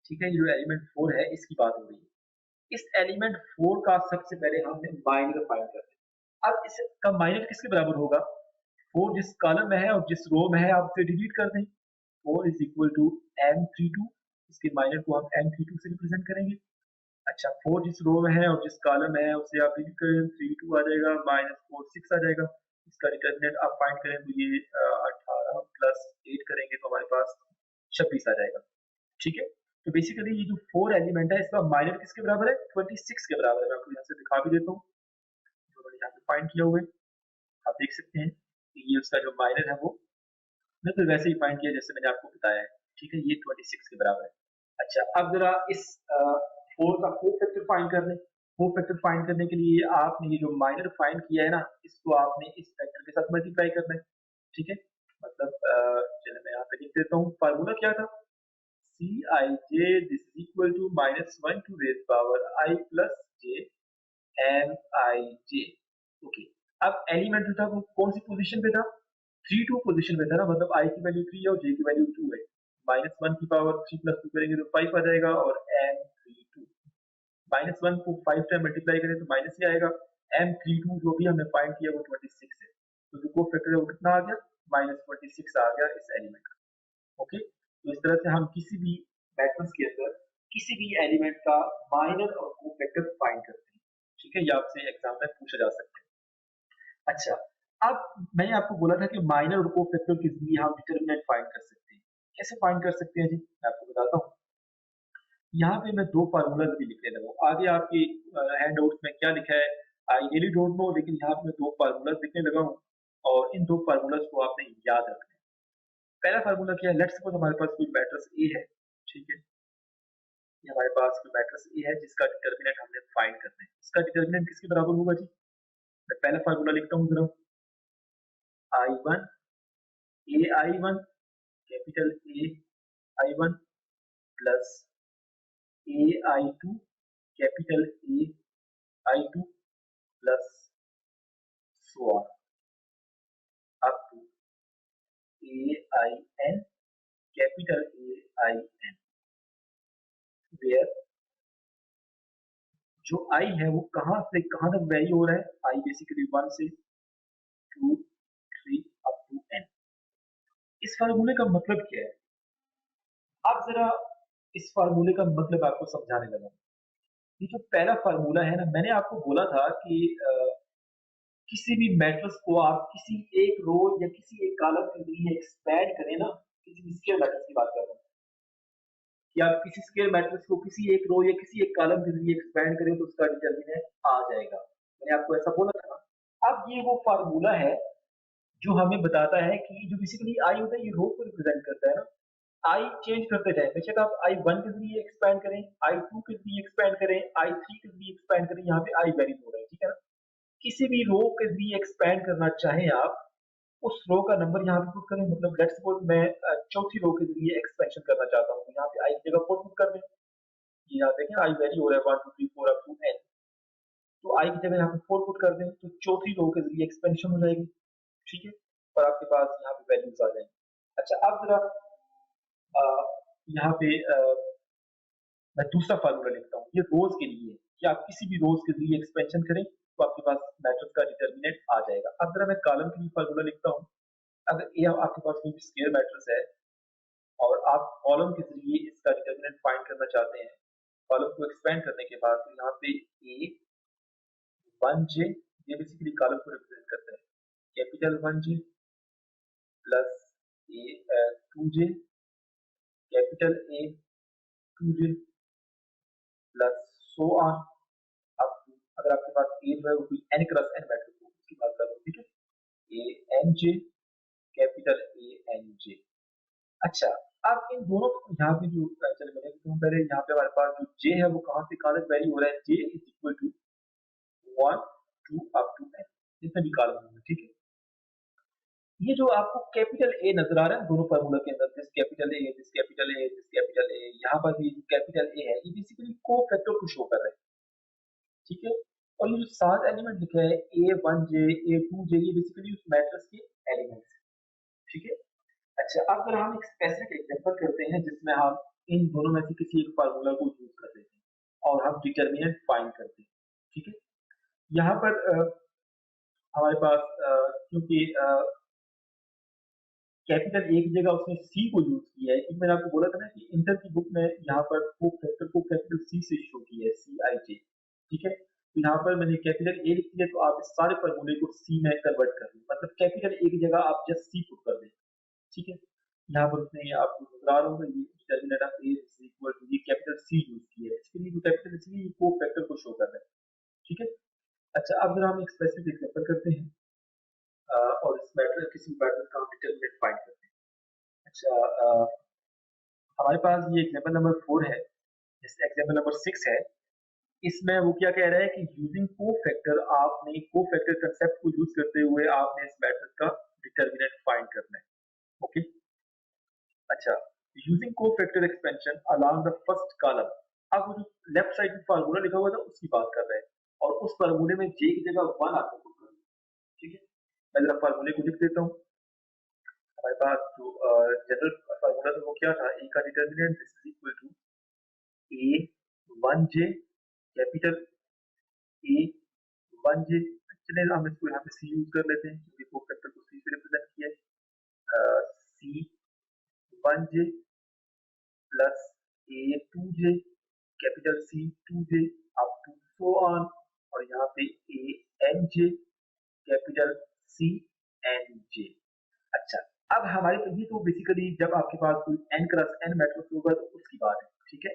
ठीक है। ये जो एलिमेंट 4 है इसकी बात हो रही है। इस एलिमेंट 4 का सबसे पहले हमने माइनर फाइंड करना है। अब इसका माइनर किसके बराबर होगा, 4 जिस कॉलम में है और जिस रो में है आप उसे डिलीट कर दें, 4 इज इक्वल टू m32, इसके माइनर को हम m32 से रिप्रेजेंट करेंगे। अच्छा, 4 जिस रो में है और जिस कॉलम में है उसे आप डिलीट करें, 32 आ जाएगा, -4 6 आ जाएगा। इसका डिटर्मिनेंट आप फाइंड करें तो ये 18 प्लस 8 करेंगे तो हमारे पास 26 आ जाएगा, ठीक है। तो बेसिकली ये जो 4 एलिमेंट है इसका माइनर किसके बराबर है, 26 के बराबर है। मैं आपको यहाँ से दिखा भी देता हूँ, जो मैंने यहाँ पे फाइंड किया हुआ है, आप देख सकते हैं कि ये उसका जो माइनर है वो मैं तो वैसे ही फाइंड किया जैसे मैंने आपको बताया है, ठीक है। ये 26 के बराबर है। अच्छा, अब जरा इस 4 का को फैक्टर फाइंड कर लें। को फैक्टर फाइंड करने के लिए आपने ये जो माइनर फाइंड किया है ना, इसको आपने इस फैक्टर के साथ मल्टीप्लाई करना है, ठीक है। मतलब चलिए मैं यहाँ पे लिख देता हूँ, फार्मूला क्या था, C I J this is equal to -1 to raise power i plus J M I J. Okay, अब एलिमेंट जो था वो कौन सी पोजीशन पे था, 3 2 पोजीशन पे था ना, मतलब i की वैल्यू 3 है और j की वैल्यू 2 है। -1 की पावर 3 + 2 करेंगे तो 5 आ जाएगा, और m32 -1 को 5 टाइम मल्टीप्लाई करें तो माइनस ही आएगा। m32 जो भी हमने फाइंड किया वो 26 है, तो जो को फैक्टर है वो कितना आ गया, -26 आ गया इस एलिमेंट का। ओके, तो इस तरह से हम किसी भी मैट्रिक्स के अंदर किसी भी एलिमेंट का माइनर और को फैक्टर फाइंड करते हैं, ठीक है। ये आपसे एग्जाम में पूछा जा सकता है। अच्छा, अब मैंने आपको बोला था कि माइनर और को फैक्टर के लिए हम डिटरमिनेंट फाइंड कर सकते हैं। कैसे फाइंड कर सकते हैं जी, मैं आपको बताता हूँ। यहाँ पे मैं 2 फार्मूलाज भी लिखने लगा हूँ, आगे आपके हैंड आउट्स में क्या लिखा है आई रियली डोंट नो, लेकिन यहाँ पे मैं 2 फार्मूलाज लिखने लगा हूँ और इन 2 फार्मूलाज को आपने याद रखना है। पहला फार्मूला क्या है, लेट्स सपोज हमारे पास कोई मैट्रिक्स ए है, ठीक है। ये हमारे पास कोई मैट्रिक्स ए है जिसका डिटरमिनेंट हमने फाइंड करना है। इसका डिटरमिनेंट किसके बराबर होगा जी, मैं पहला फार्मूला लिखता हूँ जरा, I1 AI1 capital A I1 plus AI2 capital A I2 plus so on up to AIN capital AIN, where जो I है वो कहाँ से कहाँ तक वेरी हो रहा है, I बेसिकली 1 से 2 3 अप टू n। इस फार्मूले का मतलब क्या है, आप जरा इस फार्मूले का मतलब आपको समझाने लगा। ये जो पहला फार्मूला है ना, मैंने आपको बोला था कि किसी भी मैट्रिक्स को आप किसी एक रो या किसी एक कॉलम के लिए एक्सपैंड करें ना, किसी भी स्केयर मैट्रिक्स की बात कर रहा हूँ, कि आप किसी स्केयर मैट्रिक्स को किसी एक रो या किसी एक कॉलम के लिए एक्सपैंड करें तो उसका डिटरमिनेंट आ जाएगा। मैंने आपको ऐसा बोला था ना। अब ये वो फार्मूला है जो हमें बताता है कि जो बेसिकली आई होता है ये रो को रिप्रेजेंट करता है ना। आई चेंज करते जाए, बेशक आप I1 के लिए एक्सपैंड करें, I2 के लिए एक्सपैंड करें, I3 के लिए एक्सपैंड करें, यहाँ पे आई वेरी हो रहा है, ठीक है ना। किसी भी रो के लिए एक्सपैंड करना चाहें आप उस रो का नंबर यहाँ पे पुट करें, मतलब लेट्स सपोज मैं चौथी रो के जरिए एक्सपेंशन करना चाहता हूँ, तो यहाँ पे आई की जगह 4 पुट कर दें। ये यहाँ देखें आई वैरी हो रहा है 1 2 3 4 अप टू n, तो आई की जगह यहाँ पे 4 पुट कर दें, तो चौथी रो के जरिए एक्सपेंशन हो जाएगी। ठीक है, और आपके पास यहाँ पे वैल्यूज आ जाएंगी। अच्छा, अब जरा यहाँ पे मैं दूसरा फार्मूला लिखता हूँ, ये रोज के लिए है कि आप किसी भी रोज के जरिए एक्सपेंशन करें तो आपके पास मैट्रिक्स का डिटर्मिनेंट आ जाएगा। अब जरा मैं कॉलम के लिए फार्मूला लिखता हूँ। अगर ये आपके पास कोई स्क्वायर मैट्रिक्स है और आप कॉलम के जरिए इसका डिटर्मिनेंट फाइंड करना चाहते हैं, कॉलम को एक्सपेंड करने के बाद, तो यहाँ पे ए 1j, ये बेसिकली कॉलम को रिप्रेजेंट करता है, capital 1j plus A 2j, capital A 2j plus so on up to, अगर आपके पास ए जो है वो कोई n क्रॉस n मैट्रिक्स हो उसकी बात कर रहा हूँ, ठीक है, A N J, capital A N J. अच्छा, अब इन दोनों को यहाँ पे जो चले मैंने तो पहले यहाँ पे हमारे पास जो j है वो कहाँ से कहाँ तक वैरी हो रहा है, j is equal to 1 2 up to n, जितने भी कॉलम होंगे। ठीक है, ये जो आपको कैपिटल ए नजर आ रहा है दोनों फार्मूला के अंदर, this capital A, this capital A, this capital A, यहाँ पर भी कैपिटल ए है, ये बेसिकली कोफैक्टर को शो कर रहा है। ठीक है, और ये जो 7 एलिमेंट लिखे हैं A1j A2j, ये बेसिकली उस मैट्रिक्स के एलिमेंट्स हैं। ठीक है, अच्छा, अब अगर हम एक स्पेसिफिक एग्जांपल करते हैं जिसमें हम इन दोनों में से किसी एक फार्मूला को यूज कर लेते हैं और हम डिटरमिनेंट फाइंड करते हैं। ठीक है, यहाँ पर हमारे पास क्योंकि कैपिटल ए की जगह उसने सी को यूज किया है, क्योंकि मैंने आपको बोला था ना कि इंटर की बुक में यहाँ पर कोफैक्टर को कैपिटल सी से शो किया है, CIJ। ठीक है, तो यहाँ पर मैंने कैपिटल ए लिख दिया, तो आप इस सारे फॉर्मूले को सी में कन्वर्ट कर दें, मतलब कैपिटल ए की जगह आप जस्ट सी पुट कर दें। ठीक है, यहाँ पर उसने आपको नजर आ रहा होगा ये determinant of A is equal to, ये कैपिटल सी यूज किया है, इसके लिए जो कैपिटल सी है ये कोफैक्टर को शो कर रहा है। ठीक है, अच्छा, अब जरा हम एक स्पेसिफिक एग्जांपल करते हैं और इस मैटर किसी मैटर का हम डिटरमिनेंट फाइंड करते हैं। अच्छा, हमारे पास ये एग्जांपल नंबर 4 है, इस एग्जांपल नंबर 6 है, इसमें वो क्या कह रहा है कि यूजिंग कोफैक्टर, आपने कोफैक्टर कंसेप्ट को यूज करते हुए आपने इस मैट्रिक्स का डिटरमिनेंट फाइंड करना है। ओके, अच्छा, using cofactor expansion along the first column, अब वो जो लेफ्ट साइड में फार्मूला लिखा हुआ था उसकी बात कर रहे हैं, और उस फार्मूले में जे की जगह 1 आपको पुट करना है। ठीक है, मैं जरा फार्मूले को लिख देता हूँ। हमारे पास जो जनरल फार्मूला था वो क्या था, ए का determinant this is equal to A1j, capital A1j, चलिए हम इसको यहाँ पे सी यूज कर लेते हैं क्योंकि कोफैक्टर को सी से रिप्रेजेंट किया है, C1j plus A2j, capital C2j up to so on, और यहाँ पे ANJ, कैपिटल CNJ। अच्छा, अब हमारे तो ये तो बेसिकली जब आपके पास कोई n क्रॉस n मैट्रिक्स होगा तो उसकी बात है। ठीक है,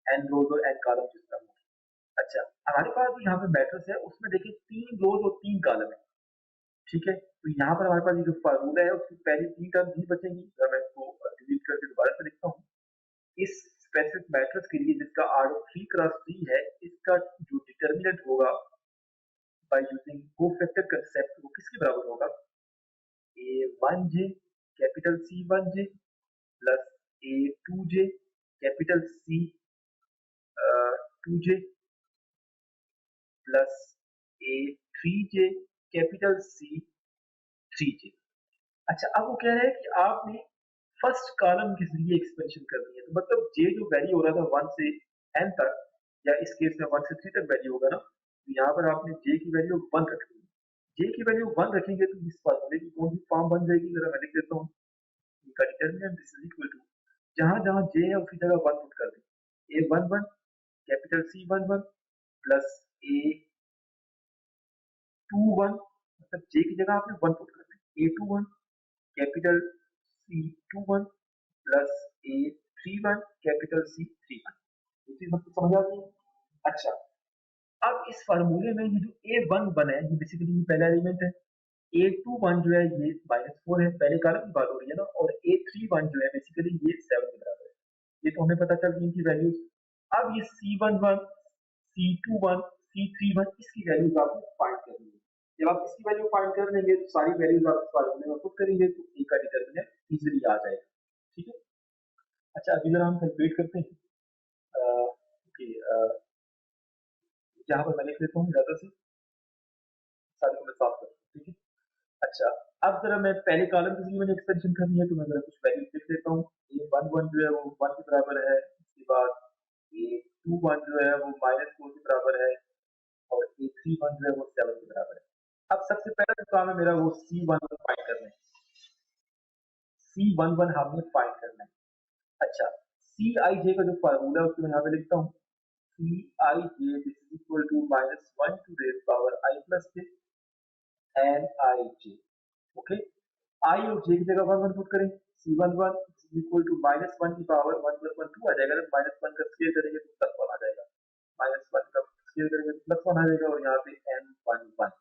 n रोज और n कॉलम सिस्टम होगा। अच्छा, हमारे पास जो यहाँ पे मैट्रिक्स है उसमें देखिए 3 रोज और 3 कॉलम है। ठीक है, तो यहाँ पर हमारे पास ये जो फार्मूला है उसकी पहली 3 टर्म ही बचेंगी, अगर मैं इसको डिलीट करके दोबारा से लिखता हूँ, इस स्पेसिफिक मैट्रिक्स के लिए जिसका आर्डर 3 क्रॉस 3 है, इसका जो डिटरमिनेंट होगा बाय यूजिंग कोफैक्टर कंसेप्ट वो किसके बराबर होगा, A1j, capital C1j plus A2j, capital C2j plus A3j, capital C3j। अच्छा, अब वो कह रहे हैं कि आपने फर्स्ट कॉलम के जरिए एक्सपेंशन करनी है, तो मतलब जे जो वैरी हो रहा था 1 से n तक, या इस केस में 1 से 3 तक वैरी होगा ना, तो यहाँ पर आपने जे की वैल्यू 1 रखनी है। जे की वैल्यू 1 रखेंगे तो इस फार्मूले की कौन सी फॉर्म बन जाएगी, जरा मैं लिख देता हूँ, इनका determinant this is equal to, जहां जहां जे है उसकी जगह 1 पुट कर दें, A11 capital C11 plus A21, मतलब जे की जगह आपने 1 पुट कर दें, A21 capital C21 plus A31 capital C31। ये चीज आपको समझ आ गई है? अच्छा, अब इस फार्मूले में ये जो A11 है ये बेसिकली पहला एलिमेंट है, A21 जो है ये -4 है, पहले कॉलम की बात हो रही है ना, और A31 जो है बेसिकली ये 7 के बराबर है, ये तो हमें पता चल गई इनकी वैल्यूज। अब ये C11 C21 C31 इसकी वैल्यूज आपको फाइंड करनी है, जब आप इसकी वैल्यू फाइंड कर लेंगे तो सारी वैल्यूज आप इस फार्मूले में पुट करेंगे तो ए का डिटरमिनेंट इजीली आ जाएगा। ठीक है, अच्छा अभी जरा हम कैलकुलेट करते हैं कि यहाँ पर मैं लिख लेता हूँ ज्यादा से सारे को मैं साफ करता हूँ। ठीक है, अच्छा अब जरा मैं पहले कॉलम के लिए मैंने एक्सपेंशन करनी है तो मैं जरा कुछ वैल्यू लिख लेता हूँ। ये 1 1 जो है वो 1 के बराबर है, उसके बाद ये 2 1 जो है वो -4 के बराबर है और ये 3 1 जो है वो 7 के बराबर है। अब सबसे पहला जो काम है मेरा वो C11 फाइंड करना है। C11 हमने फाइंड करना है। अच्छा Cij का जो फार्मूला है उसको मैं यहाँ पे लिखता हूँ। Cij this is equal to -1 to raise power i plus j Nij। Okay, i और j की जगह 1 1 पुट करें। C11 इज इक्वल टू -1 की पावर 1 प्लस 1 2 आ जाएगा। जब -1 का स्क्वायर करेंगे तो प्लस 1 आ जाएगा, -1 का स्क्वायर करेंगे तो प्लस 1 आ जाएगा और यहाँ पे m11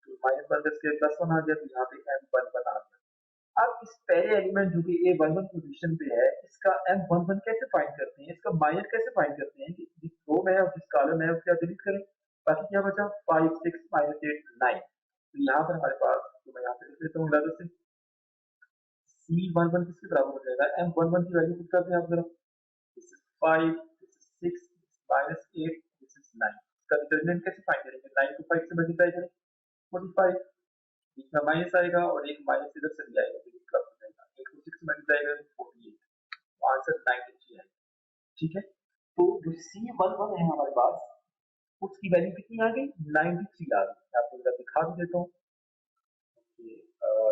तो -1 का स्क्वायर प्लस 1 आ गया तो यहाँ पे m11 आ गया। अब इस पहले एलिमेंट जो कि A11 पोजीशन पे है इसका M11 कैसे फाइंड करते हैं, इसका माइनस कैसे फाइंड करते हैं कि जिस रो में है और जिस कॉलम में है उसका डिलीट करें, बाकी क्या बचा 5 6 -8 9। तो यहाँ पर हमारे पास तो मैं यहाँ पे लिख देता हूँ लेवल से C11 किसके बराबर हो जाएगा, M11 की वैल्यू पुट करते हैं आप जरा। This is 5 this is 6 -8 this is 9। इसका डिटरमिनेंट कैसे फाइंड करेंगे, 9 को 5 से मल्टीप्लाई करें 45, बीच में माइनस आएगा और एक माइनस इधर से भी आएगा तो ये प्लस हो जाएगा। 8 को 6 से मल्टीप्लाई करें तो 48, तो आंसर 93 है। ठीक है, तो जो C11 है हमारे पास उसकी वैल्यू कितनी आ गई, 93 आ गई। मैं आपको जरा दिखा भी देता हूँ।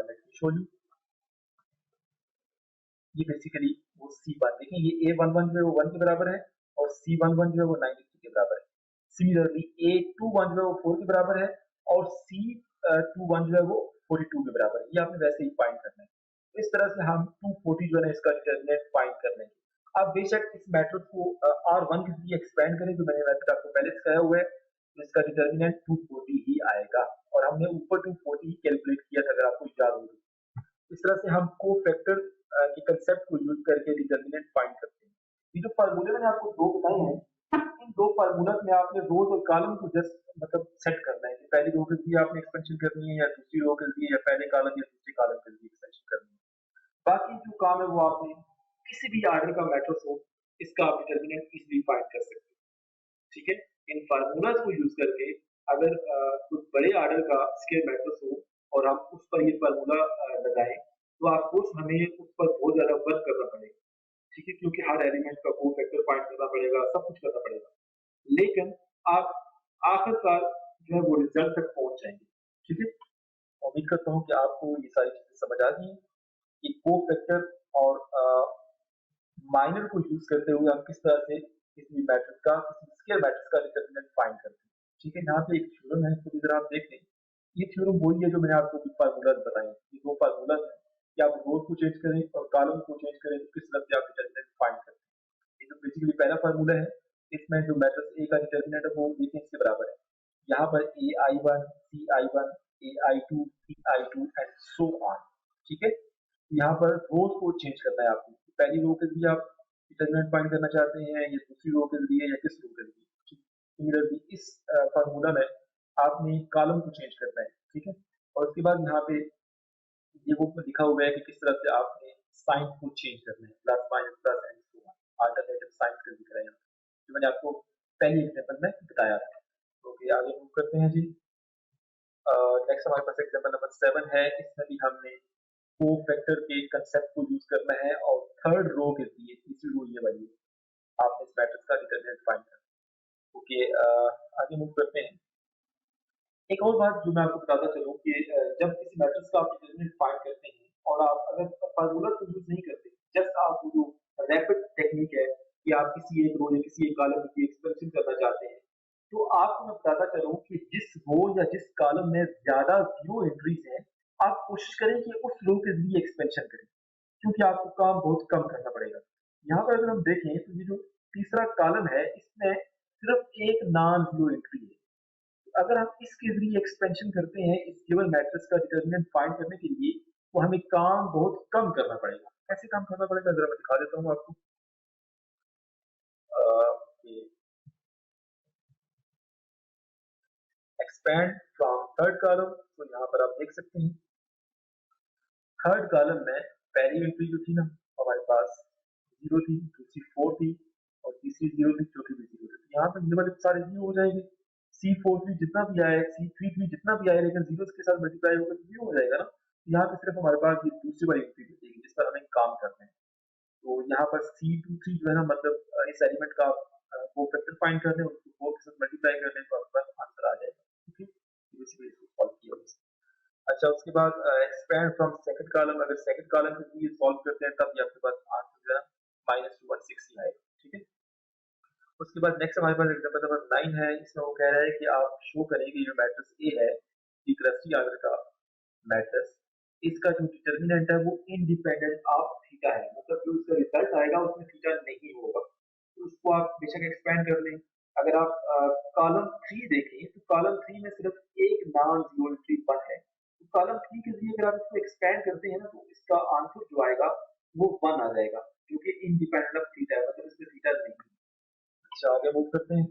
Let me show you. ये बेसिकली वो C1 देखिए, ये A11 जो है वो 1 के बराबर है और C11 जो है वो 93 के बराबर है। सिमिलरली A21 जो है वो 4 के बराबर है और C21 जो है वो 42 के बराबर है। ये आपने वैसे ही फाइंड करना है। तो इस तरह से हम 240 जो है ना इसका डिटरमिनेंट फाइंड कर लेंगे। अब बेशक इस मेथड को R1 के लिए एक्सपेंड करें तो मैंने मेथड आपको पहले सिखाया हुआ है, तो इसका डिटरमिनेंट 240 ही आएगा और हमने ऊपर 240 कैलकुलेट किया था अगर आपको याद हो। इस तरह से हम कोफैक्टर के कंसेप्ट को यूज करके डिटरमिनेंट फाइंड करते हैं। ये जो फार्मूले मैंने आपको दो बताए हैं, इन दो फार्मूला में आपने रोज और कॉलम को जस्ट मतलब सेट करना है कि पहली रो के लिए आपने एक्सपेंशन करनी है या दूसरी रो के लिए या पहले कॉलम या दूसरे कॉलम के लिए एक्सपेंशन करनी है। बाकी जो काम है वो आपने किसी भी आर्डर का मैट्रिक्स हो इसका आप डिटरमिनेंट इजीली फाइंड कर सकते हैं। ठीक है, इन फार्मूलाज को यूज करके अगर कोई बड़े आर्डर का स्केयर मैट्रिक्स हो और हम उस पर ये फार्मूला लगाएं तो आपको हमें उस पर बहुत ज्यादा वर्क करना पड़ेगा। ठीक है, क्योंकि हर एलिमेंट का कोफैक्टर फाइंड करना पड़ेगा, सब कुछ करना पड़ेगा, लेकिन आप आखिरकार जो है वो रिजल्ट तक पहुंच जाएंगे। ठीक है, उम्मीद करता हूँ कि आपको ये सारी चीजें समझ आ गई कि कोफैक्टर और माइनर को यूज करते हुए हम किस तरह से किसी मैट्रिक्स का किसी स्केयर मैट्रिक्स का डिटरमिनेंट फाइंड करते हैं। ठीक है, यहाँ पे एक थ्योरम है, इसको इधर आप देख लें। ये थ्योरम वही है जो मैंने आपको फार्मूलाज बताए, ये दो फार्मूलाज हैं कि आप रोज को चेंज करें और कॉलम को चेंज करें तो किस तरह से आप डिटरमिनेंट फाइंड करते हैं। ये जो बेसिकली पहला फार्मूला है इसमें जो मैट्रिक्स ए का डिटरमिनेंट है वो देखिए इसके बराबर है। यहाँ पर AI1 CI1 AI2 CI2 and so on. ठीक है, यहाँ पर रोज को चेंज करना है आपको, पहली रो के लिए आप डिटरमिनेंट फाइंड करना चाहते हैं या दूसरी रो के लिए या किस रो के लिए। सिमिलरली इस फार्मूला में आपने कॉलम को चेंज करना है। ठीक है, और उसके बाद यहाँ पे ये वो लिखा हुआ है कि किस तरह से आपने साइन को चेंज करना है, plus minus plus and so on, alternative sign का दिख रहा है जो मैंने आपको पहले एग्जांपल में बताया था। ओके, आगे मूव करते हैं जी। नेक्स्ट हमारे पास एग्जांपल नंबर 7 है। इसमें भी हमने कोफैक्टर के कंसेप्ट को यूज करना है और थर्ड रो के लिए तीसरी रो ये वाली आपने इस मैट्रिक्स का डिटरमिनेंट फाइंड करना है। ओके, आगे मूव करते हैं। एक और बात जो मैं आपको बताता चलूं कि जब किसी मैट्रिक्स का आप डिटरमिनेंट फाइंड करते हैं और आप अगर फार्मूला को यूज नहीं करते, जस्ट आप जो रैपिड टेक्निक है कि आप किसी एक रो या किसी एक कॉलम की एक्सपेंशन करना चाहते हैं, तो आपको मैं बताता चलूं कि जिस रो या जिस कॉलम में ज्यादा जीरो एंट्रीज हैं आप कोशिश करें कि उस रो के लिए एक्सपेंशन करें, क्योंकि आपको काम बहुत कम करना पड़ेगा। यहाँ पर अगर हम देखें तो ये जो तीसरा कॉलम है इसमें सिर्फ एक नॉन जीरो एंट्री है। अगर हम इसके जरिए एक्सपेंशन करते हैं इस गिवन मैट्रिक्स का डिटरमिनेंट फाइंड करने के लिए तो हमें काम बहुत कम करना पड़ेगा। कैसे काम करना पड़ेगा जरा मैं दिखा देता हूँ आपको। एक्सपेंड फ्रॉम थर्ड कॉलम, तो यहाँ पर आप देख सकते हैं थर्ड कॉलम में पहली एंट्री जो थी ना हमारे पास 0 थी, दूसरी 4 थी और तीसरी 0 थी, चौथी भी 0 थी। तो यहाँ पर ये वाले सारे 0 हो जाएंगे। C4 जितना भी आया, C3 जितना भी आया, लेकिन 0 के साथ मल्टीप्लाई होकर 0 हो जाएगा ना। यहाँ पे सिर्फ हमारे पास ये दूसरी वाली एंट्री बचेगी जिस पर हमें काम करना है। तो यहाँ पर C23 जो है ना, मतलब इस एलिमेंट का कोफैक्टर फाइंड करने, उसको 4 के साथ मल्टीप्लाई करने तो आपके पास आंसर आ जाएगा। ठीक है, बेसिकली इसको सॉल्व किया। अच्छा, उसके बाद एक्सपैंड फ्रॉम सेकंड कॉलम, अगर सेकंड कॉलम के लिए सॉल्व करते हैं तब ये आपके पास आंसर जो है -216 ही आएगा। ठीक है, उसके बाद नेक्स्ट हमारे पास एग्जांपल नंबर 9 है। इसमें वो कह रहा है कि आप शो करें कि जो मैट्रिक्स ए है, एक रस्टी आर्डर का मैट्रिक्स, इसका जो डिटर्मिनेंट है वो इंडिपेंडेंट ऑफ थीटा है, मतलब जो इसका रिजल्ट आएगा उसमें थीटा नहीं होगा। तो उसको आप बेशक एक्सपेंड कर लें। अगर आप कॉलम 3 देखें तो कॉलम 3 में सिर्फ एक नॉन जीरो एंट्री 1 है। तो कॉलम 3 के लिए अगर आप इसको एक्सपेंड करते हैं ना तो इसका आंसर जो आएगा वो 1 आ जाएगा, जो कि इंडिपेंडेंट ऑफ थीटा है, मतलब इसमें थीटा नहीं है। अच्छा, आगे मूव करते हैं।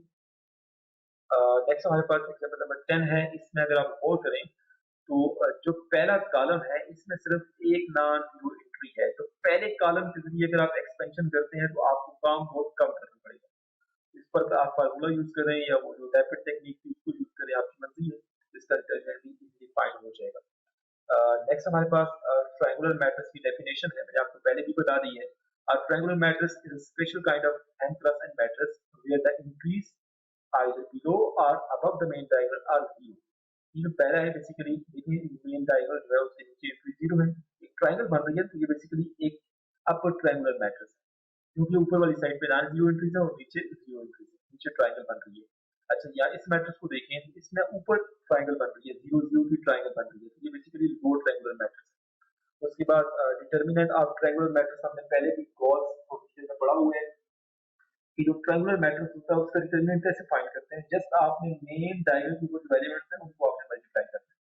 नेक्स्ट हमारे पास एग्जांपल नंबर 10 है। इसमें अगर आप गौर करें तो जो पहला कॉलम है इसमें सिर्फ एक नॉन जीरो एंट्री है। तो पहले कॉलम के जरिए अगर आप एक्सपेंशन करते हैं तो आपको काम बहुत कम करना पड़ेगा। इस पर आप फार्मूला यूज करें या वो जो रैपिड टेक्निक थी उसको यूज करें, आपकी मर्जी है। इसका रिजल्ट इजीली फाइंड हो जाएगा। नेक्स्ट हमारे पास ट्रायंगुलर मैट्रिक्स की डेफिनेशन है, मैंने आपको पहले भी बता दी है। A triangular matrix is a special kind of n plus n matrix where the entries either below or above the main diagonal are zero. ये जो पहला है बेसिकली, देखिए मेन डायगोनल जो है उसके नीचे एंट्री 0 है। एक ट्रायंगल बन रही है तो ये बेसिकली एक अपर ट्रायंगुलर मैट्रिक्स है, क्योंकि ऊपर वाली साइड पे नॉन जीरो एंट्रीज है और नीचे जीरो एंट्रीज है, नीचे ट्रायंगल बन रही है। अच्छा, या इस मैट्रिक्स को देखें तो इसमें ऊपर ट्रायंगल बन रही है, जीरो जीरो की ट्रायंगल बन रही है, तो ये बेसिकली लो ट्रायंगुलर मैट्रिक्स है। उसके बाद डिटर्मिनेंट ऑफ ट्रायंगुलर मैट्रिक्स हमने पहले भी गॉस प्रोसीजर में पढ़ा हुआ है कि जो ट्रायंगुलर मैट्रिक्स होता है उसका डिटर्मिनेंट कैसे फाइंड करते हैं। जस्ट आपने मेन डायगोनल के कुछ एलिमेंट्स हैं उनको आपने मल्टीप्लाई करना है।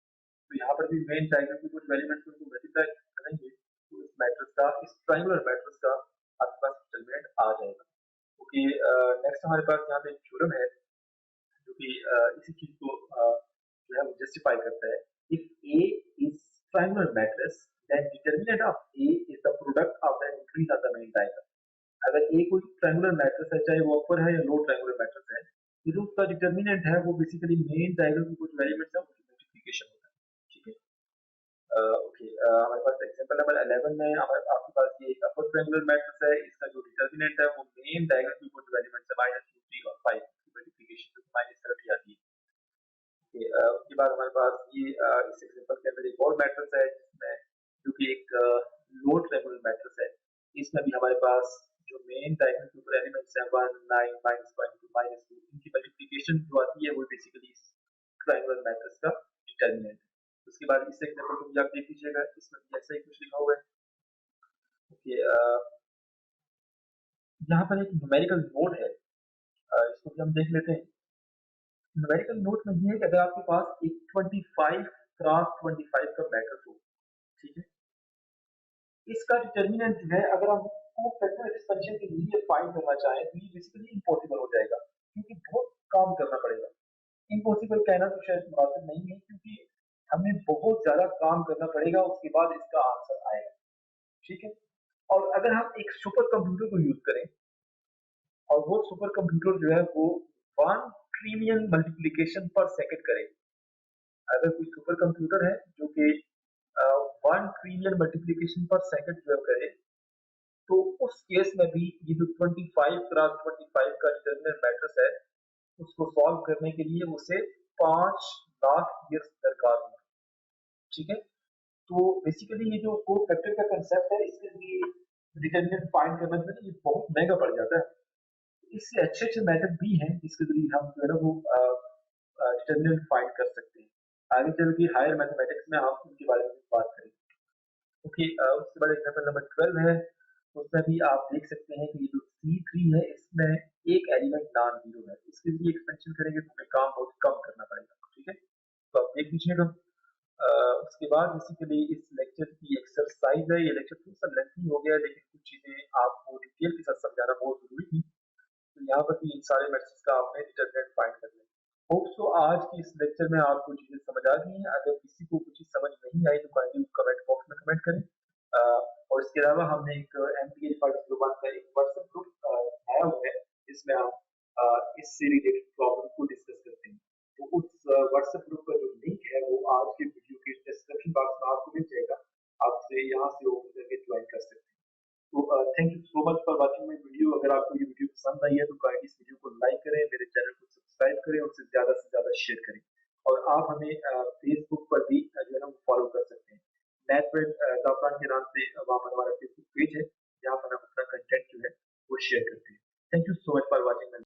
तो यहाँ पर भी मेन डायगोनल के कुछ एलिमेंट्स उनको मल्टीप्लाई करेंगे तो इस मैट्रिक्स का, इस ट्रायंगुलर मैट्रिक्स का आपके पास डिटर्मिनेंट आ जाएगा। ओके, नेक्स्ट हमारे पास यहाँ पे थ्योरम है जो कि इसी चीज को जो है जस्टिफाई करता है। If A is triangular matrix then determinant of A is the product of the entries of the main diagonal. अगर ए कोई ट्रायंगुलर मैट्रिक्स है, चाहे वो अपर है या लो ट्रायंगुलर मैट्रिक्स है, ये जो उसका डिटर्मिनेंट है वो बेसिकली मेन डायगोनल के कुछ एलिमेंट्स है उसकी मल्टीप्लिकेशन होता है। ठीक है, ओके, हमारे पास एग्जांपल नंबर 11 में हमारे आपके पास ये एक अपर ट्रायंगुलर मैट्रिक्स है। इसका जो डिटर्मिनेंट है वो मेन डायगोनल के कुछ एलिमेंट्स है -2 3 और 5 की मल्टीप्लिकेशन जो -30 आती है। ओके, उसके बाद हमारे पास ये इस एग्जांपल के अंदर एक और मैट्रिक्स है जिसमें जो कि एक लो ट्रायंगुलर मैट्रिक्स है। इसमें भी हमारे पास जो मेन डायगोनल के ऊपर एलिमेंट्स हैं 1 9 -1 2 -2, इनकी मल्टीप्लिकेशन जो आती है वो बेसिकली इस ट्रायंगुलर मैट्रिक्स का डिटर्मिनेंट है। उसके बाद इस एग्जांपल को भी आप देख लीजिएगा, इसमें भी ऐसा ही कुछ लिखा हुआ है। ओके, यहाँ पर एक न्यूमेरिकल नोट है, इसको भी हम देख लेते हैं। न्यूमेरिकल नोट में ये है कि अगर आपके पास एक 25 क्रॉस 25 का मैट्रिक्स हो, ठीक है, इसका डिटर्मिनेंट जो है अगर हम को फैक्टर एक्सपेंशन के लिए फाइंड करना चाहें तो ये बेसिकली इम्पॉसिबल हो जाएगा, क्योंकि बहुत काम करना पड़ेगा। इम्पॉसिबल कहना तो शायद मुनासिब नहीं है, क्योंकि हमें बहुत ज्यादा काम करना पड़ेगा, उसके बाद इसका आंसर आएगा। ठीक है, और अगर हम एक सुपर कंप्यूटर को यूज करें और वो सुपर कंप्यूटर जो है वो 1 ट्रिलियन मल्टीप्लिकेशन पर सेकंड करे, अगर कोई सुपर कंप्यूटर है जो कि 1 ट्रिलियन मल्टीप्लिकेशन पर सेकंड जो है करे, तो उस केस में भी ये जो 25 क्रॉस 25 का डिटरमिनेंट मैट्रिक्स है उसको सॉल्व करने के लिए उसे 5 लाख ईयर्स दरकार होंगे। ठीक है, तो बेसिकली ये जो को फैक्टर का कंसेप्ट है इसके लिए डिटरमिनेंट फाइंड करना जो है ये बहुत महंगा पड़ जाता है। इससे अच्छे अच्छे मेथड भी हैं जिसके जरिए हम जो है ना वो डिटरमिनेंट फाइंड कर सकते हैं। आगे चल के हायर मैथमेटिक्स में हम उनके बारे में बात करेंगे। ओके, उसके बाद एग्जांपल नंबर 12 है। उसमें भी आप देख सकते हैं कि ये जो C3 है इसमें एक एलिमेंट नॉन जीरो है, इसके लिए एक्सपेंशन करेंगे तो हमें काम बहुत कम करना पड़ेगा। ठीक है, तो आप देख लीजिएगा। उसके बाद बेसिकली इस लेक्चर की एक्सरसाइज है। ये लेक्चर थोड़ा सा लेंथी हो गया लेकिन कुछ चीजें आपको डिटेल के साथ समझाना बहुत जरूरी थी। तो यहाँ पर भी इन सारे मैट्रिक्स का आपने डिटरमिनेंट फाइंड करना है। होप सो आज की इस लेक्चर में आपको चीजें समझ आ गई हैं। अगर किसी को कुछ चीज समझ नहीं आई तो काइंडली कमेंट बॉक्स में कमेंट करें। और इसके अलावा हमने एक एमपीएच 501 का एक व्हाट्सएप ग्रुप बनाया हुआ है, जिसमें हम इससे रिलेटेड प्रॉब्लम को डिस्कस करते हैं। तो उस व्हाट्सएप ग्रुप का जो लिंक है वो आज के वीडियो के डिस्क्रिप्शन बॉक्स में आपको मिल जाएगा। आपसे यहाँ से ओपन करके ज्वाइन कर सकते हैं। तो thank you so much for watching my video. अगर आपको ये वीडियो पसंद आई है तो काइंडली इस वीडियो को लाइक करें, मेरे चैनल को सब्सक्राइब करें और उसे ज्यादा से ज्यादा शेयर करें। और आप हमें फेसबुक पर भी जो है ना वो फॉलो कर सकते हैं। नेटवर्क जाफरान के नाम से वहाँ पर हमारा फेसबुक पेज है, जहाँ पर हम अपना कंटेंट जो है वो शेयर करते हैं।